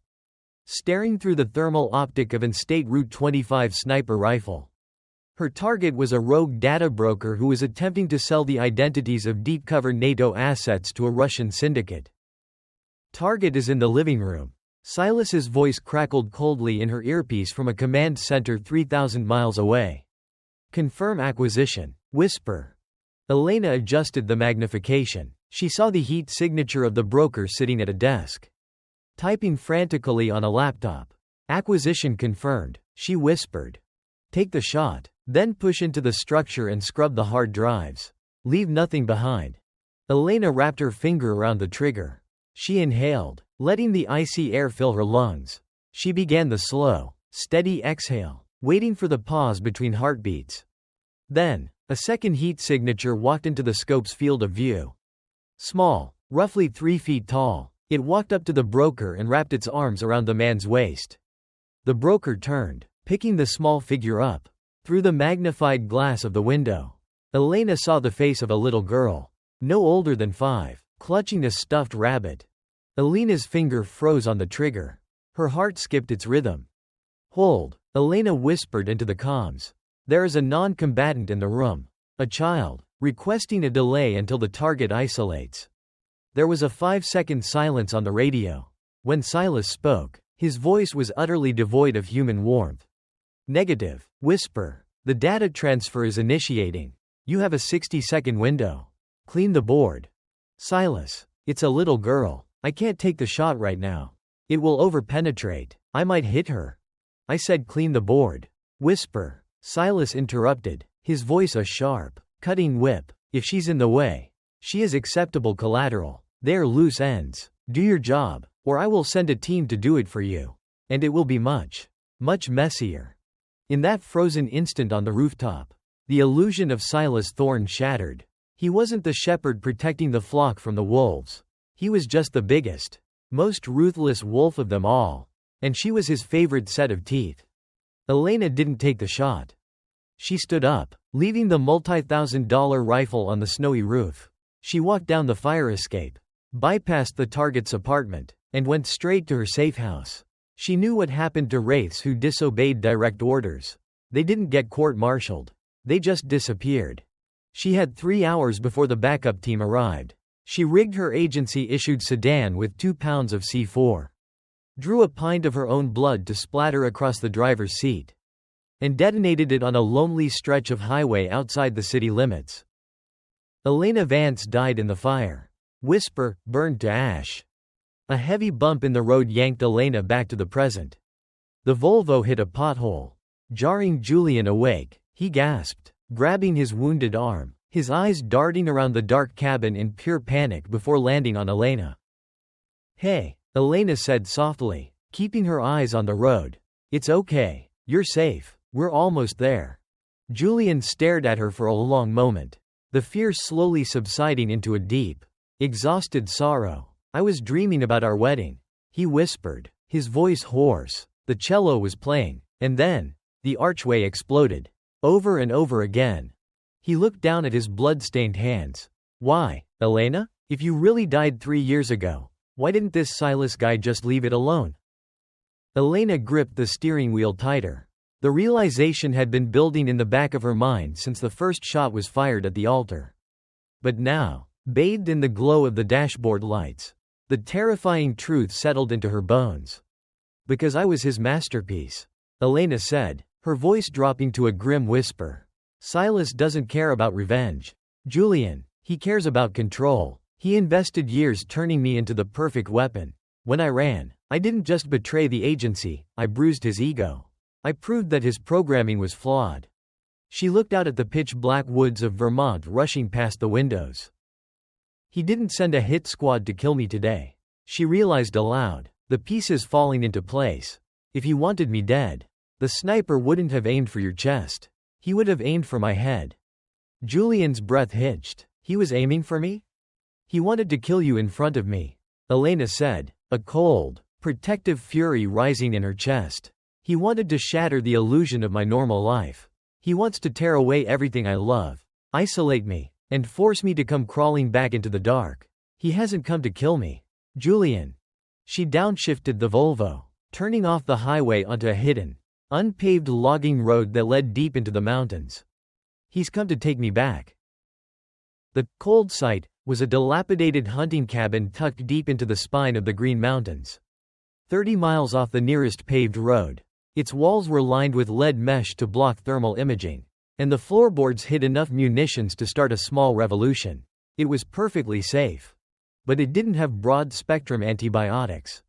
staring through the thermal optic of an State Route 25 sniper rifle. Her target was a rogue data broker who was attempting to sell the identities of deep-cover NATO assets to a Russian syndicate. "Target is in the living room." Silas's voice crackled coldly in her earpiece from a command center 3,000 miles away. "Confirm acquisition." Whisper. Elena adjusted the magnification. She saw the heat signature of the broker sitting at a desk, typing frantically on a laptop. "Acquisition confirmed," she whispered. "Take the shot. Then push into the structure and scrub the hard drives. Leave nothing behind." Elena wrapped her finger around the trigger. She inhaled, letting the icy air fill her lungs. She began the slow, steady exhale, waiting for the pause between heartbeats. Then, a second heat signature walked into the scope's field of view. Small, roughly 3 feet tall, it walked up to the broker and wrapped its arms around the man's waist. The broker turned, picking the small figure up. Through the magnified glass of the window, Elena saw the face of a little girl, no older than 5, clutching a stuffed rabbit. Elena's finger froze on the trigger. Her heart skipped its rhythm. "Hold," Elena whispered into the comms. "There is a non-combatant in the room. A child, requesting a delay until the target isolates." There was a 5-second silence on the radio. When Silas spoke, his voice was utterly devoid of human warmth. "Negative." Whisper. "The data transfer is initiating. You have a 60-second window. Clean the board." "Silas, it's a little girl. I can't take the shot right now. It will overpenetrate. I might hit her." "I said clean the board." Whisper. Silas interrupted, his voice a sharp, cutting whip. "If she's in the way, she is acceptable collateral. They're loose ends. Do your job, or I will send a team to do it for you. And it will be much, much messier." In that frozen instant on the rooftop, the illusion of Silas Thorne shattered. He wasn't the shepherd protecting the flock from the wolves. He was just the biggest, most ruthless wolf of them all. And she was his favorite set of teeth. Elena didn't take the shot. She stood up, leaving the multi-$1,000 rifle on the snowy roof. She walked down the fire escape, bypassed the target's apartment, and went straight to her safe house. She knew what happened to wraiths who disobeyed direct orders. They didn't get court-martialed. They just disappeared. She had 3 hours before the backup team arrived. She rigged her agency-issued sedan with 2 pounds of C4. Drew a pint of her own blood to splatter across the driver's seat. And detonated it on a lonely stretch of highway outside the city limits. Elena Vance died in the fire. Whisper, burned to ash. A heavy bump in the road yanked Elena back to the present. The Volvo hit a pothole, jarring Julian awake. He gasped, grabbing his wounded arm, his eyes darting around the dark cabin in pure panic before landing on Elena. "Hey," Elena said softly, keeping her eyes on the road. "It's okay. You're safe. We're almost there." Julian stared at her for a long moment, the fear slowly subsiding into a deep, exhausted sorrow. "I was dreaming about our wedding," he whispered, his voice hoarse. The cello was playing, and then, the archway exploded. Over and over again. He looked down at his blood-stained hands. "Why, Elena? If you really died 3 years ago, why didn't this Silas guy just leave it alone?" Elena gripped the steering wheel tighter. The realization had been building in the back of her mind since the first shot was fired at the altar. But now, bathed in the glow of the dashboard lights, the terrifying truth settled into her bones. "Because I was his masterpiece," Elena said, her voice dropping to a grim whisper. "Silas doesn't care about revenge. Julian, he cares about control. He invested years turning me into the perfect weapon. When I ran, I didn't just betray the agency, I bruised his ego. I proved that his programming was flawed." She looked out at the pitch-black woods of Vermont rushing past the windows. "He didn't send a hit squad to kill me today," she realized aloud, the pieces falling into place. "If he wanted me dead, the sniper wouldn't have aimed for your chest. He would have aimed for my head." Julian's breath hitched. "He was aiming for me?" "He wanted to kill you in front of me," Elena said, a cold, protective fury rising in her chest. "He wanted to shatter the illusion of my normal life. He wants to tear away everything I love, isolate me, and force me to come crawling back into the dark. He hasn't come to kill me. Julian." She downshifted the Volvo, turning off the highway onto a hidden, unpaved logging road that led deep into the mountains. "He's come to take me back." The cold sight was a dilapidated hunting cabin tucked deep into the spine of the Green Mountains. 30 miles off the nearest paved road. Its walls were lined with lead mesh to block thermal imaging, and the floorboards hid enough munitions to start a small revolution. It was perfectly safe. But it didn't have broad-spectrum antibiotics.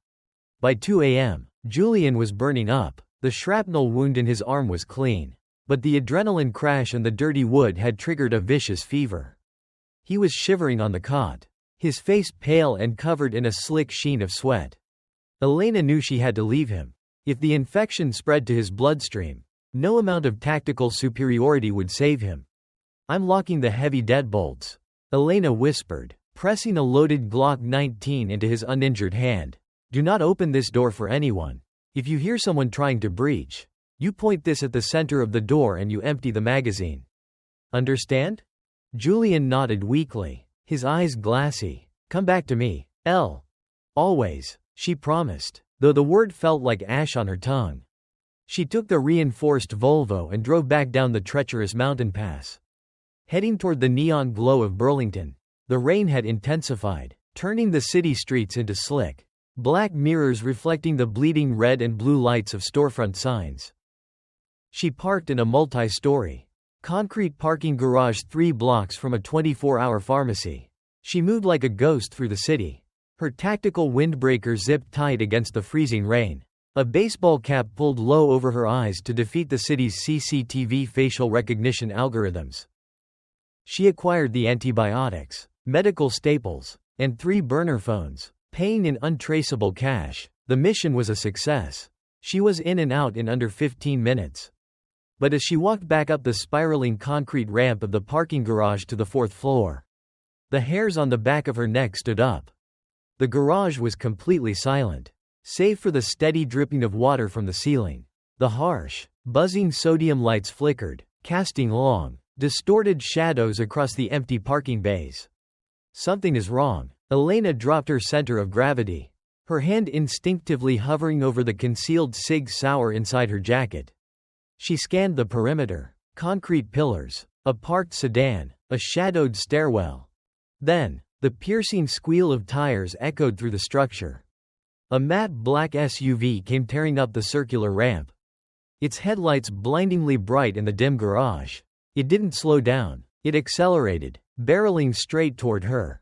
By 2 a.m., Julian was burning up. The shrapnel wound in his arm was clean. But the adrenaline crash and the dirty wood had triggered a vicious fever. He was shivering on the cot, his face pale and covered in a slick sheen of sweat. Elena knew she had to leave him. If the infection spread to his bloodstream, no amount of tactical superiority would save him. "I'm locking the heavy deadbolts," Elena whispered, pressing a loaded Glock 19 into his uninjured hand. "Do not open this door for anyone. If you hear someone trying to breach, you point this at the center of the door and you empty the magazine. Understand?" Julian nodded weakly, his eyes glassy. "Come back to me, Elle. Always," she promised, though the word felt like ash on her tongue. She took the reinforced Volvo and drove back down the treacherous mountain pass. Heading toward the neon glow of Burlington, the rain had intensified, turning the city streets into slick, black mirrors reflecting the bleeding red and blue lights of storefront signs. She parked in a multi-story, concrete parking garage 3 blocks from a 24-hour pharmacy. She moved like a ghost through the city, her tactical windbreaker zipped tight against the freezing rain, a baseball cap pulled low over her eyes to defeat the city's CCTV facial recognition algorithms. She acquired the antibiotics, medical staples, and 3 burner phones, paying in untraceable cash. The mission was a success. She was in and out in under 15 minutes. But as she walked back up the spiraling concrete ramp of the parking garage to the 4th floor, the hairs on the back of her neck stood up. The garage was completely silent, save for the steady dripping of water from the ceiling. The harsh, buzzing sodium lights flickered, casting long, distorted shadows across the empty parking bays. Something is wrong. Elena dropped her center of gravity, her hand instinctively hovering over the concealed Sig Sauer inside her jacket. She scanned the perimeter. Concrete pillars, a parked sedan, A shadowed stairwell. Then, the piercing squeal of tires echoed through the structure. A matte black SUV came tearing up the circular ramp. Its headlights blindingly bright in the dim garage. It didn't slow down. It accelerated, barreling straight toward her.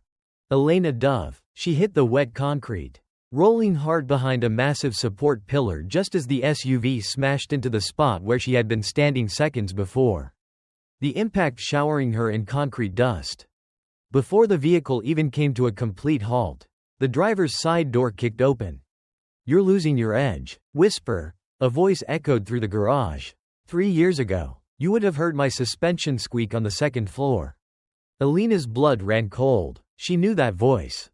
Elena dove. She hit the wet concrete, rolling hard behind a massive support pillar just as the SUV smashed into the spot where she had been standing seconds before. The impact showering her in concrete dust. Before the vehicle even came to a complete halt, the driver's side door kicked open. "You're losing your edge." Whisper. A voice echoed through the garage. 3 years ago, you would have heard my suspension squeak on the second floor. Elena's blood ran cold. She knew that voice.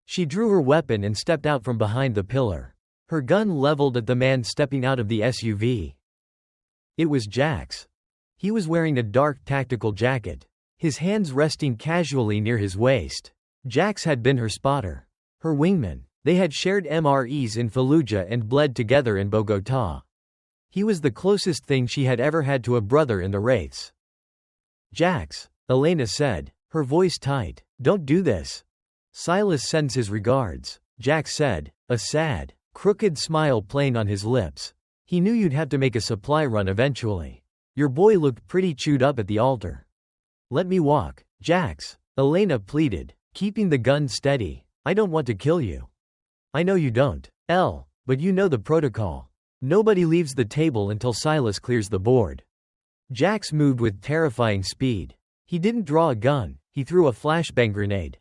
She drew her weapon and stepped out from behind the pillar, her gun leveled at the man stepping out of the SUV. It was Jax. He was wearing a dark tactical jacket, his hands resting casually near his waist. Jax had been her spotter, her wingman. They had shared MREs in Fallujah and bled together in Bogotá. He was the closest thing she had ever had to a brother in the Wraiths. "Jax," Elena said, her voice tight, "don't do this." "Silas sends his regards," Jax said, a sad, crooked smile playing on his lips. "He knew you'd have to make a supply run eventually. Your boy looked pretty chewed up at the altar." "Let me walk, Jax," Elena pleaded, keeping the gun steady. "I don't want to kill you." "I know you don't, but you know the protocol. Nobody leaves the table until Silas clears the board." Jax moved with terrifying speed. He didn't draw a gun, he threw a flashbang grenade.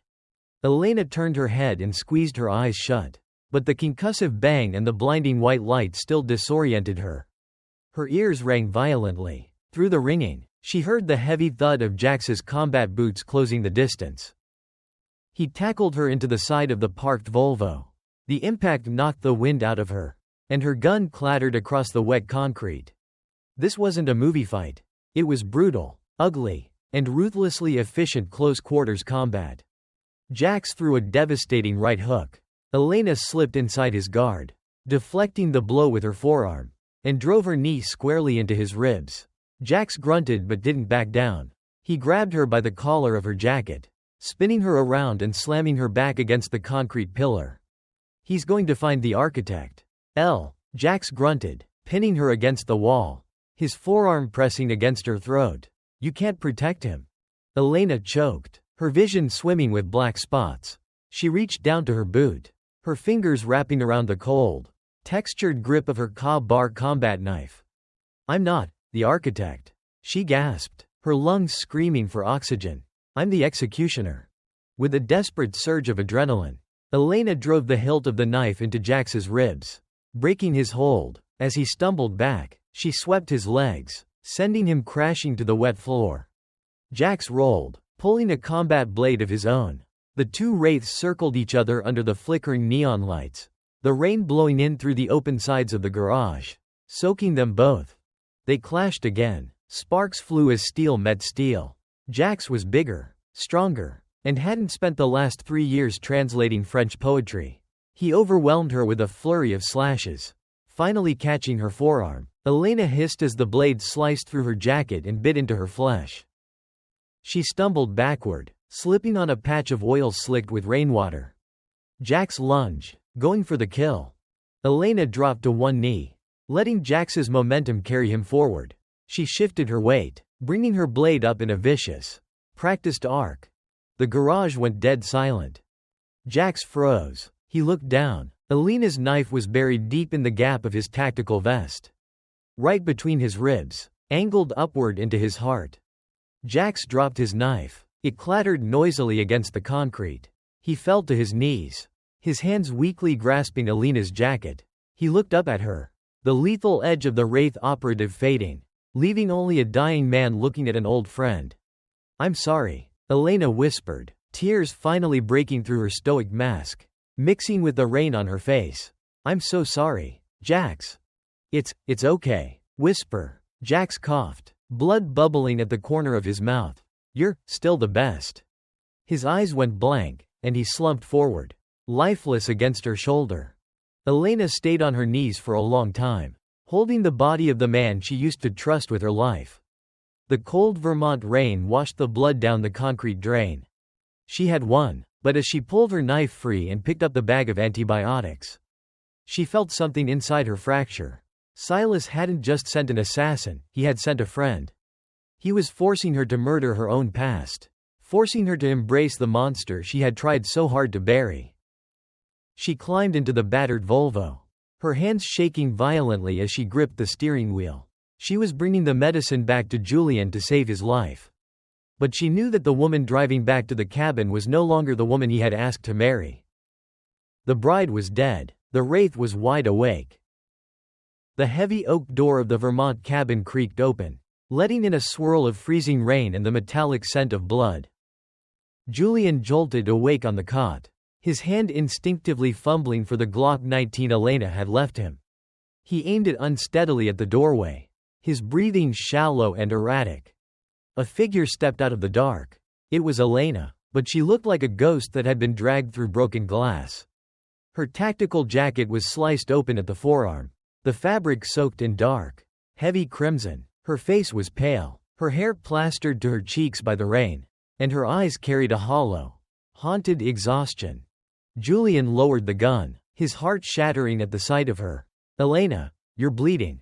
Elena turned her head and squeezed her eyes shut. But the concussive bang and the blinding white light still disoriented her. Her ears rang violently. Through the ringing, she heard the heavy thud of Jax's combat boots closing the distance. He tackled her into the side of the parked Volvo. The impact knocked the wind out of her, and her gun clattered across the wet concrete. This wasn't a movie fight. It was brutal, ugly, and ruthlessly efficient close-quarters combat. Jax threw a devastating right hook. Elena slipped inside his guard, deflecting the blow with her forearm, and drove her knee squarely into his ribs. Jax grunted but didn't back down. He grabbed her by the collar of her jacket, spinning her around and slamming her back against the concrete pillar. "He's going to find the architect." Jax grunted, pinning her against the wall, his forearm pressing against her throat. "You can't protect him." Elena choked, her vision swimming with black spots. She reached down to her boot, her fingers wrapping around the cold, textured grip of her Ka-Bar combat knife. "I'm not the architect," she gasped, her lungs screaming for oxygen. "I'm the executioner." With a desperate surge of adrenaline, Elena drove the hilt of the knife into Jax's ribs, breaking his hold. As he stumbled back, she swept his legs, sending him crashing to the wet floor. Jax rolled, pulling a combat blade of his own. The two wraiths circled each other under the flickering neon lights, the rain blowing in through the open sides of the garage, soaking them both. They clashed again. Sparks flew as steel met steel. Jax was bigger, stronger, and hadn't spent the last 3 years translating French poetry. He overwhelmed her with a flurry of slashes, finally catching her forearm. Elena hissed as the blade sliced through her jacket and bit into her flesh. She stumbled backward, slipping on a patch of oil slicked with rainwater. Jax lunged, going for the kill. Elena dropped to one knee, letting Jax's momentum carry him forward. She shifted her weight, bringing her blade up in a vicious, practiced arc. The garage went dead silent. Jax froze. He looked down. Elena's knife was buried deep in the gap of his tactical vest, right between his ribs, angled upward into his heart. Jax dropped his knife. It clattered noisily against the concrete. He fell to his knees, his hands weakly grasping Elena's jacket. He looked up at her, the lethal edge of the Wraith operative fading, leaving only a dying man looking at an old friend. "I'm sorry," Elena whispered, tears finally breaking through her stoic mask, mixing with the rain on her face. "I'm so sorry, Jax." It's okay. Whisper. Jax coughed, blood bubbling at the corner of his mouth. "You're still the best." His eyes went blank, and he slumped forward, lifeless against her shoulder. Elena stayed on her knees for a long time, holding the body of the man she used to trust with her life. The cold Vermont rain washed the blood down the concrete drain. She had won, but as she pulled her knife free and picked up the bag of antibiotics, she felt something inside her fracture. Silas hadn't just sent an assassin, he had sent a friend. He was forcing her to murder her own past, forcing her to embrace the monster she had tried so hard to bury. She climbed into the battered Volvo, her hands shaking violently as she gripped the steering wheel. She was bringing the medicine back to Julian to save his life. But she knew that the woman driving back to the cabin was no longer the woman he had asked to marry. The bride was dead. The wraith was wide awake. The heavy oak door of the Vermont cabin creaked open, letting in a swirl of freezing rain and the metallic scent of blood. Julian jolted awake on the cot, his hand instinctively fumbling for the Glock 19 Elena had left him. He aimed it unsteadily at the doorway, his breathing shallow and erratic. A figure stepped out of the dark. It was Elena, but she looked like a ghost that had been dragged through broken glass. Her tactical jacket was sliced open at the forearm, the fabric soaked in dark, heavy crimson. Her face was pale, her hair plastered to her cheeks by the rain, and her eyes carried a hollow, haunted exhaustion. Julian lowered the gun, his heart shattering at the sight of her. "Elena, you're bleeding."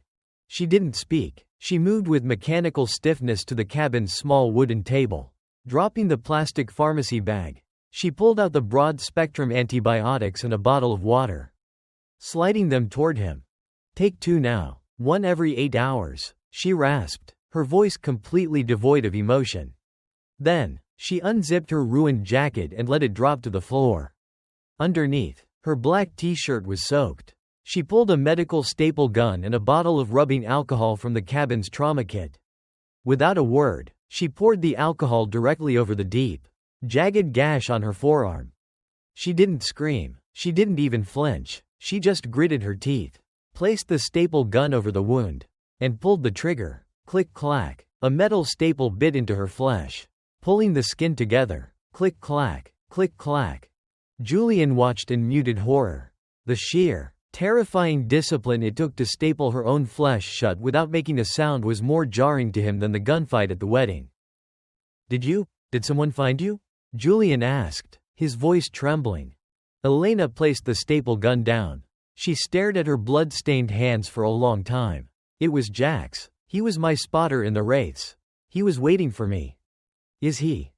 She didn't speak. She moved with mechanical stiffness to the cabin's small wooden table. Dropping the plastic pharmacy bag, she pulled out the broad-spectrum antibiotics and a bottle of water, sliding them toward him. "Take 2 now. 1 every 8 hours, she rasped, her voice completely devoid of emotion. Then, she unzipped her ruined jacket and let it drop to the floor. Underneath, her black t-shirt was soaked. She pulled a medical staple gun and a bottle of rubbing alcohol from the cabin's trauma kit. Without a word, she poured the alcohol directly over the deep, jagged gash on her forearm. She didn't scream. She didn't even flinch. She just gritted her teeth, placed the staple gun over the wound, and pulled the trigger. Click-clack. A metal staple bit into her flesh, pulling the skin together. Click-clack. Click-clack. Julian watched in muted horror. The sheer, terrifying discipline it took to staple her own flesh shut without making a sound was more jarring to him than the gunfight at the wedding. Did someone find you?" Julian asked, his voice trembling. Elena placed the staple gun down. She stared at her blood-stained hands for a long time. "It was Jax. He was my spotter in the wraiths. He was waiting for me." "Is he?"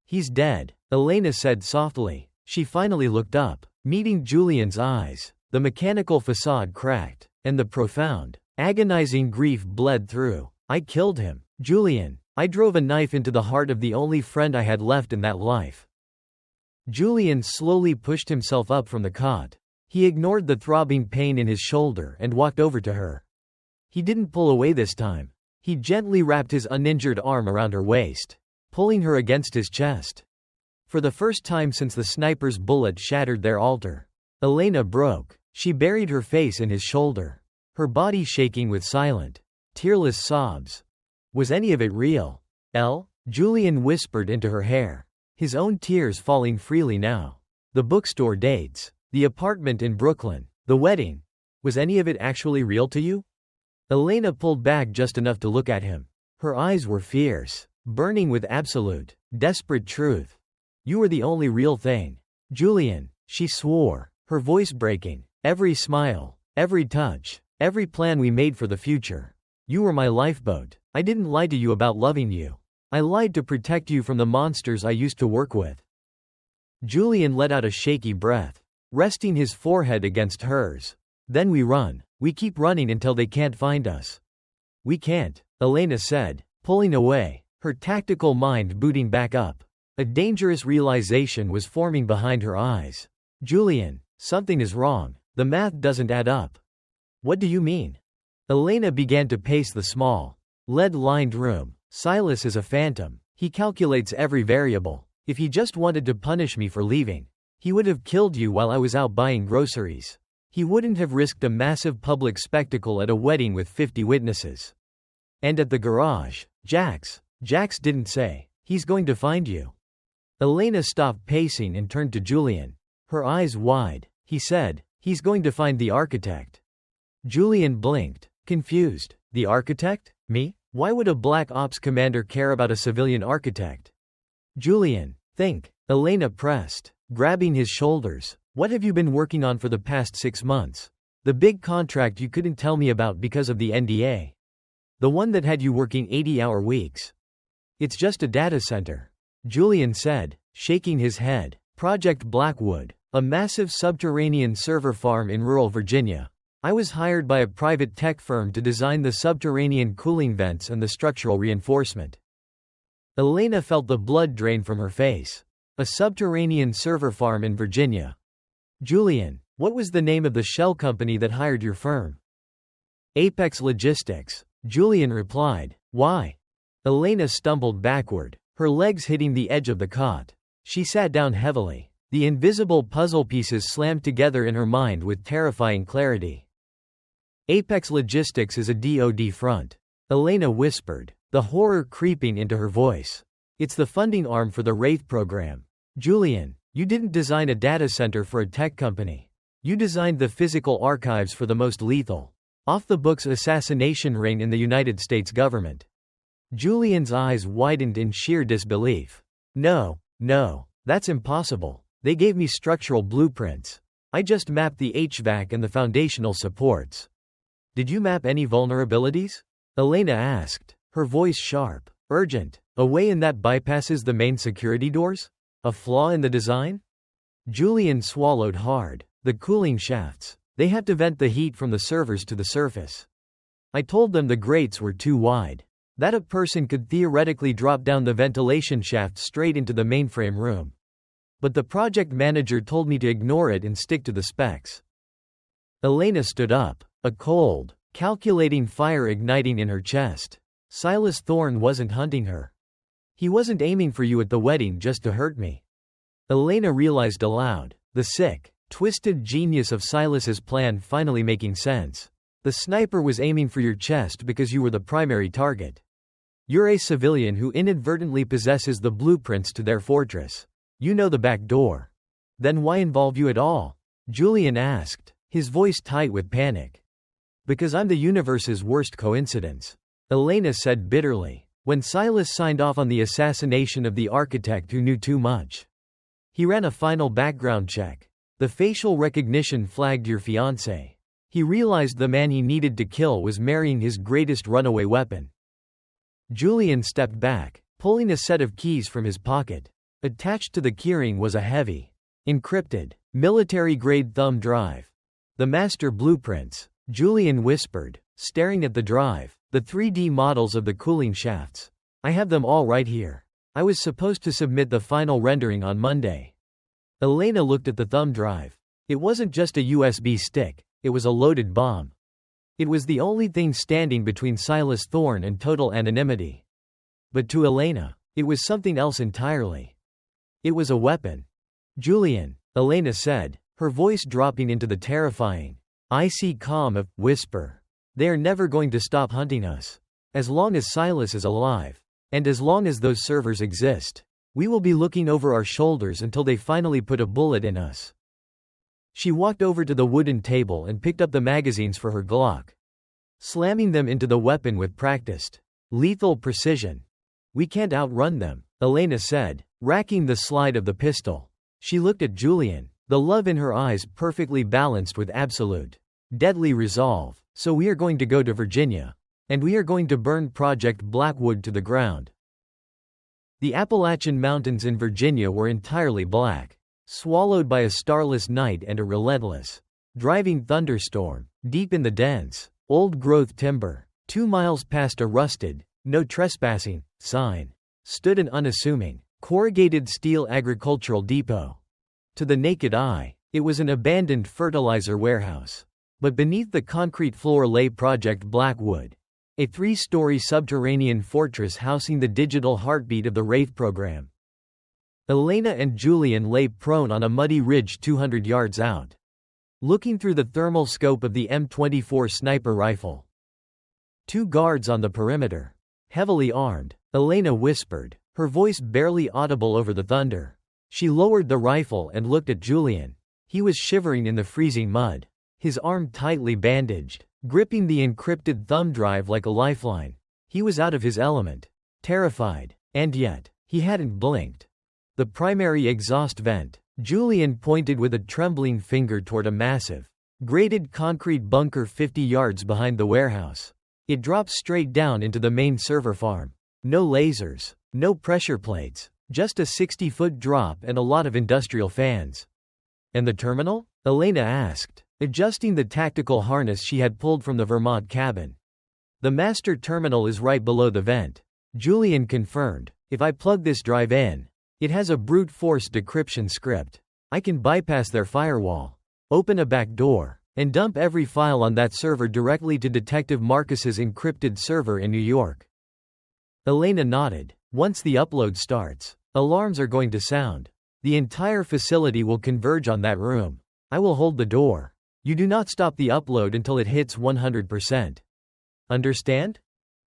"He's dead," Elena said softly. She finally looked up, meeting Julian's eyes. The mechanical facade cracked, and the profound, agonizing grief bled through. "I killed him, Julian. I drove a knife into the heart of the only friend I had left in that life." Julian slowly pushed himself up from the cot. He ignored the throbbing pain in his shoulder and walked over to her. He didn't pull away this time. He gently wrapped his uninjured arm around her waist, pulling her against his chest. For the first time since the sniper's bullet shattered their altar, Elena broke. She buried her face in his shoulder, her body shaking with silent, tearless sobs. "Was any of it real, Elle?" Julian whispered into her hair, his own tears falling freely now. "The bookstore dates, the apartment in Brooklyn, the wedding. Was any of it actually real to you?" Elena pulled back just enough to look at him. Her eyes were fierce, burning with absolute, desperate truth. "You were the only real thing, Julian," she swore, her voice breaking. "Every smile, every touch, every plan we made for the future. You were my lifeboat. I didn't lie to you about loving you. I lied to protect you from the monsters I used to work with." Julian let out a shaky breath, resting his forehead against hers. "Then we run. We keep running until they can't find us." "We can't," Elena said, pulling away, her tactical mind booting back up. A dangerous realization was forming behind her eyes. "Julian, something is wrong. The math doesn't add up." "What do you mean?" Elena began to pace the small, lead-lined room. "Silas is a phantom. He calculates every variable. If he just wanted to punish me for leaving, he would have killed you while I was out buying groceries. He wouldn't have risked a massive public spectacle at a wedding with 50 witnesses. And at the garage, Jax didn't say, he's going to find you." Elena stopped pacing and turned to Julian, her eyes wide. "He said, he's going to find the architect." Julian blinked, confused. "The architect? Me?" Why would a Black Ops commander care about a civilian architect? Julian, think, Elena pressed, grabbing his shoulders. What have you been working on for the past 6 months? The big contract you couldn't tell me about because of the NDA. The one that had you working 80-hour weeks. It's just a data center, Julian said, shaking his head. Project Blackwood, a massive subterranean server farm in rural Virginia. I was hired by a private tech firm to design the subterranean cooling vents and the structural reinforcement. Elena felt the blood drain from her face. A subterranean server farm in Virginia. Julian, what was the name of the shell company that hired your firm? Apex Logistics, Julian replied. Why? Elena stumbled backward, her legs hitting the edge of the cot. She sat down heavily. The invisible puzzle pieces slammed together in her mind with terrifying clarity. Apex Logistics is a DoD front, Elena whispered, the horror creeping into her voice. It's the funding arm for the Wraith program. Julian, you didn't design a data center for a tech company. You designed the physical archives for the most lethal, off-the-books assassination ring in the United States government. Julian's eyes widened in sheer disbelief. No, that's impossible. They gave me structural blueprints. I just mapped the HVAC and the foundational supports. Did you map any vulnerabilities? Elena asked, her voice sharp, urgent. A way in that bypasses the main security doors? A flaw in the design? Julian swallowed hard. The cooling shafts. They have to vent the heat from the servers to the surface. I told them the grates were too wide. That a person could theoretically drop down the ventilation shaft straight into the mainframe room. But the project manager told me to ignore it and stick to the specs. Elena stood up, a cold, calculating fire igniting in her chest. Silas Thorne wasn't hunting her. He wasn't aiming for you at the wedding just to hurt me. Elena realized aloud, the sick, twisted genius of Silas's plan finally making sense. The sniper was aiming for your chest because you were the primary target. You're a civilian who inadvertently possesses the blueprints to their fortress. You know the back door. Then why involve you at all? Julian asked, his voice tight with panic. Because I'm the universe's worst coincidence, Elena said bitterly. When Silas signed off on the assassination of the architect who knew too much. He ran a final background check. The facial recognition flagged your fiancé. He realized the man he needed to kill was marrying his greatest runaway weapon. Julian stepped back, pulling a set of keys from his pocket. Attached to the keyring was a heavy, encrypted, military-grade thumb drive. The master blueprints, Julian whispered, staring at the drive, the 3D models of the cooling shafts. I have them all right here. I was supposed to submit the final rendering on Monday. Elena looked at the thumb drive. It wasn't just a USB stick, it was a loaded bomb. It was the only thing standing between Silas Thorne and total anonymity. But to Elena, it was something else entirely. It was a weapon. Julian, Elena said, her voice dropping into the terrifying, icy calm of whisper. They are never going to stop hunting us. As long as Silas is alive. And as long as those servers exist. We will be looking over our shoulders until they finally put a bullet in us. She walked over to the wooden table and picked up the magazines for her Glock. Slamming them into the weapon with practiced, lethal precision. We can't outrun them, Elena said, racking the slide of the pistol. She looked at Julian, the love in her eyes perfectly balanced with absolute, deadly resolve. So we are going to go to Virginia. And we are going to burn Project Blackwood to the ground. The Appalachian Mountains in Virginia were entirely black, swallowed by a starless night and a relentless, driving thunderstorm. Deep in the dense, old-growth timber, 2 miles past a rusted, "No trespassing" sign, stood an unassuming, corrugated steel agricultural depot. To the naked eye, it was an abandoned fertilizer warehouse. But beneath the concrete floor lay Project Blackwood, a 3-story subterranean fortress housing the digital heartbeat of the Wraith program. Elena and Julian lay prone on a muddy ridge 200 yards out, looking through the thermal scope of the M24 sniper rifle. 2 guards on the perimeter, heavily armed, Elena whispered, her voice barely audible over the thunder. She lowered the rifle and looked at Julian. He was shivering in the freezing mud, his arm tightly bandaged, gripping the encrypted thumb drive like a lifeline. He was out of his element. Terrified. And yet, he hadn't blinked. The primary exhaust vent. Julian pointed with a trembling finger toward a massive, grated concrete bunker 50 yards behind the warehouse. It dropped straight down into the main server farm. No lasers, no pressure plates, just a 60-foot drop and a lot of industrial fans. And the terminal? Elena asked, adjusting the tactical harness she had pulled from the Vermont cabin. The master terminal is right below the vent. Julian confirmed. If I plug this drive in, it has a brute force decryption script. I can bypass their firewall, open a back door, and dump every file on that server directly to Detective Marcus's encrypted server in New York. Elena nodded. Once the upload starts, alarms are going to sound. The entire facility will converge on that room. I will hold the door. You do not stop the upload until it hits 100%. Understand?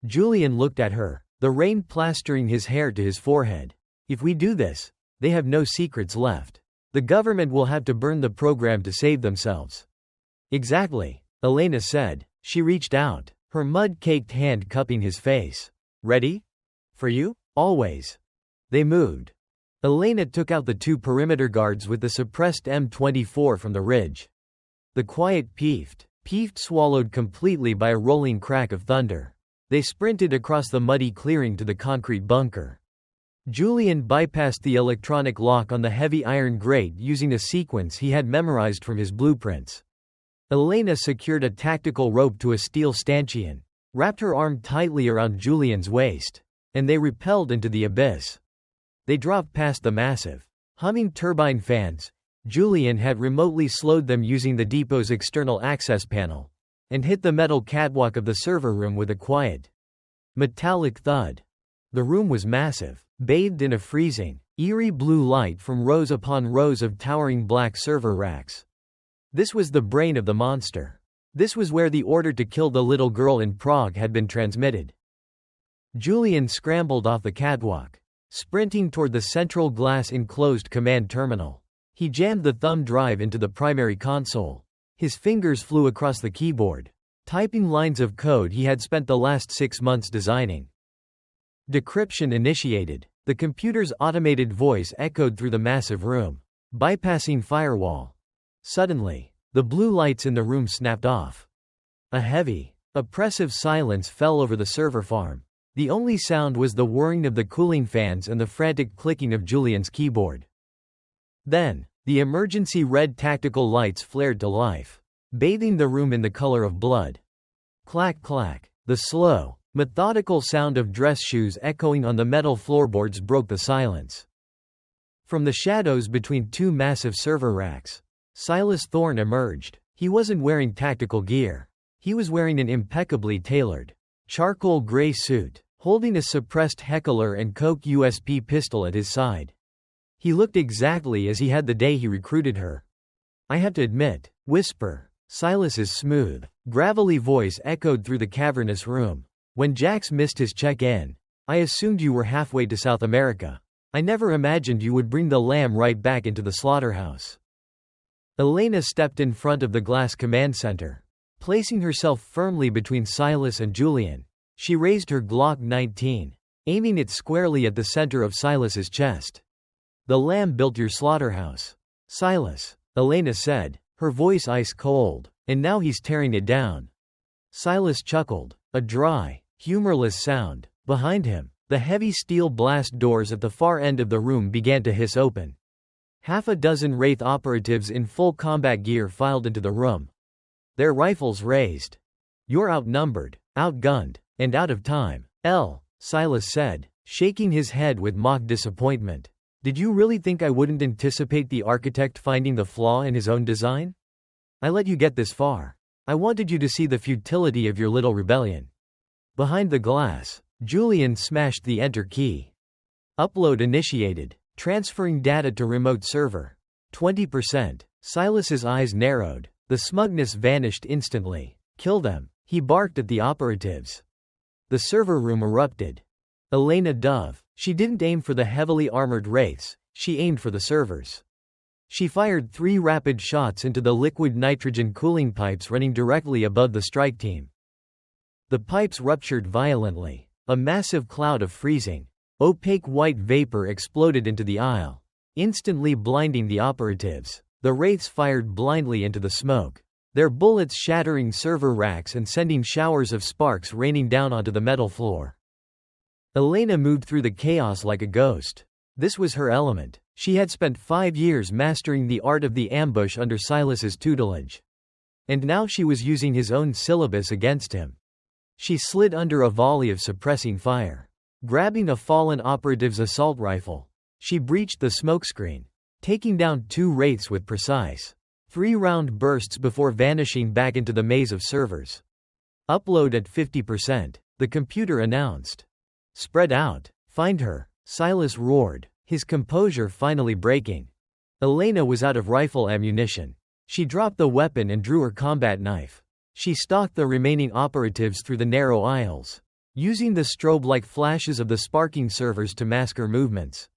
Julian looked at her, the rain plastering his hair to his forehead. If we do this, they have no secrets left. The government will have to burn the program to save themselves. Exactly, Elena said. She reached out, her mud-caked hand cupping his face. Ready? For you? Always. They moved. Elena took out the 2 perimeter guards with the suppressed M24 from the ridge. The quiet peeved swallowed completely by a rolling crack of thunder. They sprinted across the muddy clearing to the concrete bunker. Julian bypassed the electronic lock on the heavy iron grate using a sequence he had memorized from his blueprints. Elena secured a tactical rope to a steel stanchion, wrapped her arm tightly around Julian's waist, and they repelled into the abyss. They dropped past the massive, humming turbine fans. Julian had remotely slowed them using the depot's external access panel, and hit the metal catwalk of the server room with a quiet, metallic thud. The room was massive, bathed in a freezing, eerie blue light from rows upon rows of towering black server racks. This was the brain of the monster. This was where the order to kill the little girl in Prague had been transmitted. Julian scrambled off the catwalk, sprinting toward the central glass-enclosed command terminal. He jammed the thumb drive into the primary console. His fingers flew across the keyboard, typing lines of code he had spent the last 6 months designing. Decryption initiated. The computer's automated voice echoed through the massive room, bypassing firewall. Suddenly, the blue lights in the room snapped off. A heavy, oppressive silence fell over the server farm. The only sound was the whirring of the cooling fans and the frantic clicking of Julian's keyboard. Then, the emergency red tactical lights flared to life, bathing the room in the color of blood. Clack clack. The slow, methodical sound of dress shoes echoing on the metal floorboards broke the silence. From the shadows between 2 massive server racks, Silas Thorne emerged. He wasn't wearing tactical gear. He was wearing an impeccably tailored, charcoal gray suit, holding a suppressed Heckler & Koch USP pistol at his side. He looked exactly as he had the day he recruited her. I have to admit, whisper. Silas's smooth, gravelly voice echoed through the cavernous room. When Jax missed his check-in, I assumed you were halfway to South America. I never imagined you would bring the lamb right back into the slaughterhouse. Elena stepped in front of the glass command center, placing herself firmly between Silas and Julian. She raised her Glock 19, aiming it squarely at the center of Silas's chest. The lamb built your slaughterhouse, Silas, Elena said, her voice ice cold, and now he's tearing it down. Silas chuckled, a dry, humorless sound. Behind him, the heavy steel blast doors at the far end of the room began to hiss open. Half a dozen Wraith operatives in full combat gear filed into the room, their rifles raised. You're outnumbered, outgunned, and out of time, Silas said, shaking his head with mock disappointment. Did you really think I wouldn't anticipate the architect finding the flaw in his own design? I let you get this far. I wanted you to see the futility of your little rebellion. Behind the glass, Julian smashed the enter key. Upload initiated, transferring data to remote server. 20%. Silas's eyes narrowed. The smugness vanished instantly. Kill them, he barked at the operatives. The server room erupted. Elena Dove. She didn't aim for the heavily armored wraiths, she aimed for the servers. She fired 3 rapid shots into the liquid nitrogen cooling pipes running directly above the strike team. The pipes ruptured violently, A massive cloud of freezing, opaque white vapor exploded into the aisle, instantly blinding the operatives. The wraiths fired blindly into the smoke, their bullets shattering server racks and sending showers of sparks raining down onto the metal floor. Elena moved through the chaos like a ghost. This was her element. She had spent 5 years mastering the art of the ambush under Silas's tutelage. And now she was using his own syllabus against him. She slid under a volley of suppressing fire. Grabbing a fallen operative's assault rifle, she breached the smokescreen, taking down 2 wraiths with precise 3-round bursts before vanishing back into the maze of servers. Upload at 50%, the computer announced. Spread out. Find her, Silas roared, his composure finally breaking. Elena was out of rifle ammunition. She dropped the weapon and drew her combat knife. She stalked the remaining operatives through the narrow aisles, using the strobe-like flashes of the sparking servers to mask her movements.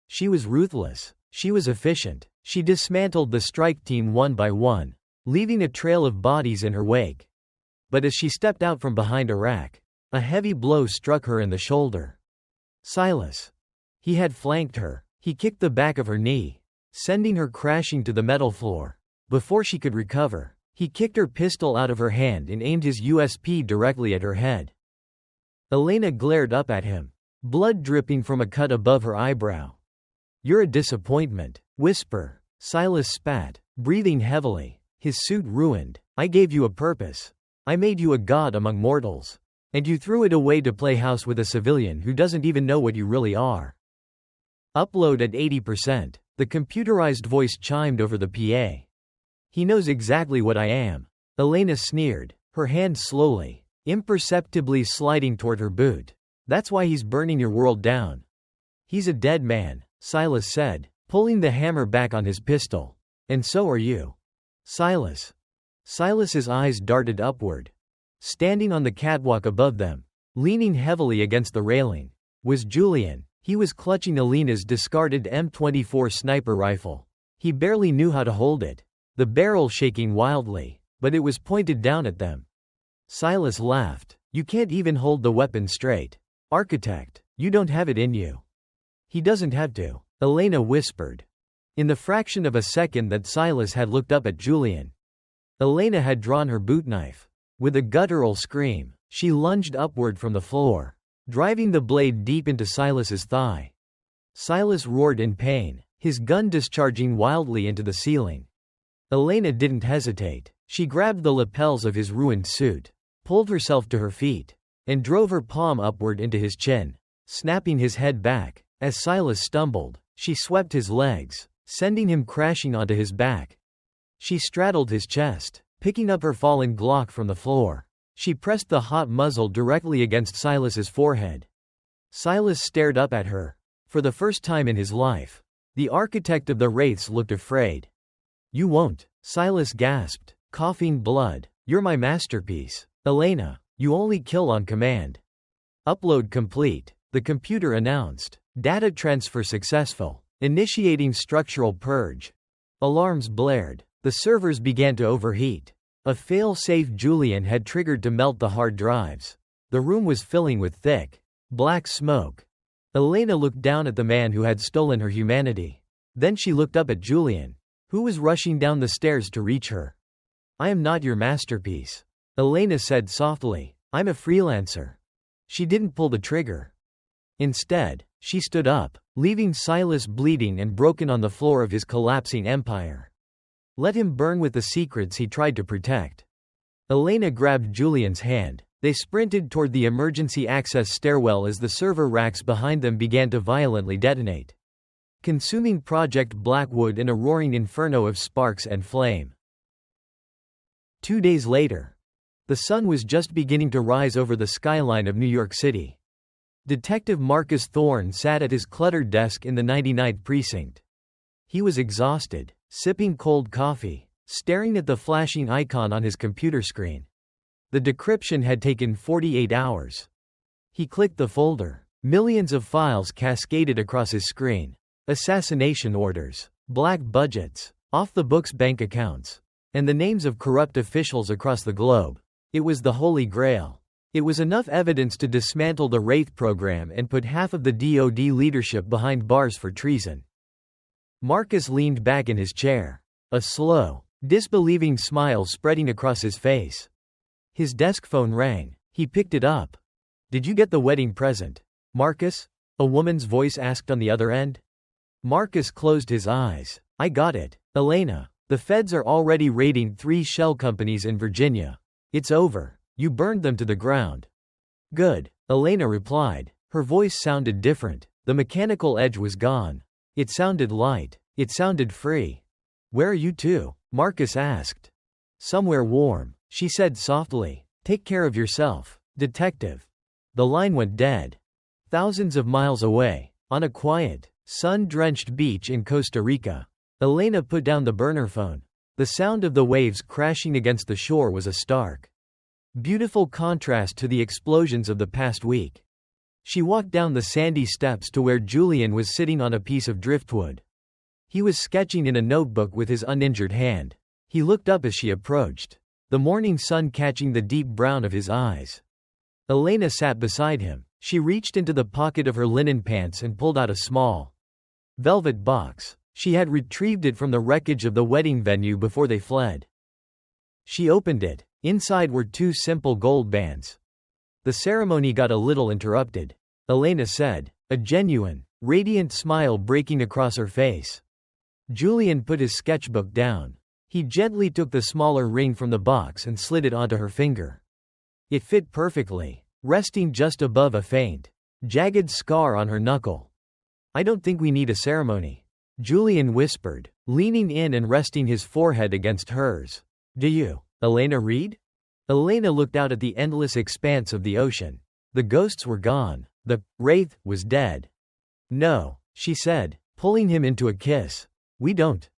She was ruthless. She was efficient. She dismantled the strike team one by one, leaving a trail of bodies in her wake. But as she stepped out from behind a rack, a heavy blow struck her in the shoulder. Silas. He had flanked her. He kicked the back of her knee, sending her crashing to the metal floor. Before she could recover, he kicked her pistol out of her hand and aimed his USP directly at her head. Elena glared up at him, blood dripping from a cut above her eyebrow. You're a disappointment. Whisper. Silas spat, breathing heavily, his suit ruined. I gave you a purpose. I made you a god among mortals. And you threw it away to play house with a civilian who doesn't even know what you really are. Upload at 80%, the computerized voice chimed over the PA. He knows exactly what I am. Elena sneered, her hand slowly, imperceptibly sliding toward her boot. That's why he's burning your world down. He's a dead man, Silas said, pulling the hammer back on his pistol. And so are you. Silas. Silas's eyes darted upward. Standing on the catwalk above them, leaning heavily against the railing, was Julian. He was clutching Elena's discarded M24 sniper rifle. He barely knew how to hold it, the barrel shaking wildly, but it was pointed down at them. Silas laughed. You can't even hold the weapon straight. Architect, you don't have it in you. He doesn't have to, Elena whispered. In the fraction of a second that Silas had looked up at Julian, Elena had drawn her boot knife. With a guttural scream, she lunged upward from the floor, driving the blade deep into Silas's thigh. Silas roared in pain, his gun discharging wildly into the ceiling. Elena didn't hesitate. She grabbed the lapels of his ruined suit, pulled herself to her feet, and drove her palm upward into his chin, snapping his head back. As Silas stumbled, she swept his legs, sending him crashing onto his back. She straddled his chest, picking up her fallen Glock from the floor. She pressed the hot muzzle directly against Silas's forehead. Silas stared up at her. For the first time in his life, the architect of the wraiths looked afraid. You won't, Silas gasped, coughing blood. You're my masterpiece. Elena, you only kill on command. Upload complete, the computer announced. Data transfer successful. Initiating structural purge. Alarms blared. The servers began to overheat. A fail-safe Julian had triggered to melt the hard drives. The room was filling with thick, black smoke. Elena looked down at the man who had stolen her humanity. Then she looked up at Julian, who was rushing down the stairs to reach her. I am not your masterpiece, Elena said softly. I'm a freelancer. She didn't pull the trigger. Instead, she stood up, leaving Silas bleeding and broken on the floor of his collapsing empire. Let him burn with the secrets he tried to protect. Elena grabbed Julian's hand. They sprinted toward the emergency access stairwell as the server racks behind them began to violently detonate, consuming Project Blackwood in a roaring inferno of sparks and flame. 2 days later, the sun was just beginning to rise over the skyline of New York City. Detective Marcus Thorne sat at his cluttered desk in the 99th precinct. He was exhausted, sipping cold coffee, staring at the flashing icon on his computer screen. The decryption had taken 48 hours. He clicked the folder. Millions of files cascaded across his screen. Assassination orders, black budgets, off-the-books bank accounts, and the names of corrupt officials across the globe. It was the Holy Grail. It was enough evidence to dismantle the Wraith program and put half of the DoD leadership behind bars for treason. Marcus leaned back in his chair, a slow, disbelieving smile spreading across his face. His desk phone rang. He picked it up. "Did you get the wedding present, Marcus?" a woman's voice asked on the other end. Marcus closed his eyes. "I got it, Elena. The feds are already raiding 3 shell companies in Virginia. It's over. You burned them to the ground." "Good," Elena replied. Her voice sounded different. The mechanical edge was gone. It sounded light. It sounded free. "Where are you to?" Marcus asked. "Somewhere warm," she said softly. "Take care of yourself, detective." The line went dead. Thousands of miles away, on a quiet, sun-drenched beach in Costa Rica, Elena put down the burner phone. The sound of the waves crashing against the shore was a stark, beautiful contrast to the explosions of the past week. She walked down the sandy steps to where Julian was sitting on a piece of driftwood. He was sketching in a notebook with his uninjured hand. He looked up as she approached, the morning sun catching the deep brown of his eyes. Elena sat beside him. She reached into the pocket of her linen pants and pulled out a small, velvet box. She had retrieved it from the wreckage of the wedding venue before they fled. She opened it. Inside were 2 simple gold bands. "The ceremony got a little interrupted," Elena said, a genuine, radiant smile breaking across her face. Julian put his sketchbook down. He gently took the smaller ring from the box and slid it onto her finger. It fit perfectly, resting just above a faint, jagged scar on her knuckle. "I don't think we need a ceremony," Julian whispered, leaning in and resting his forehead against hers. "Do you, Elena Reed?" Elena looked out at the endless expanse of the ocean. The ghosts were gone. The Wraith was dead. "No," she said, pulling him into a kiss. "We don't."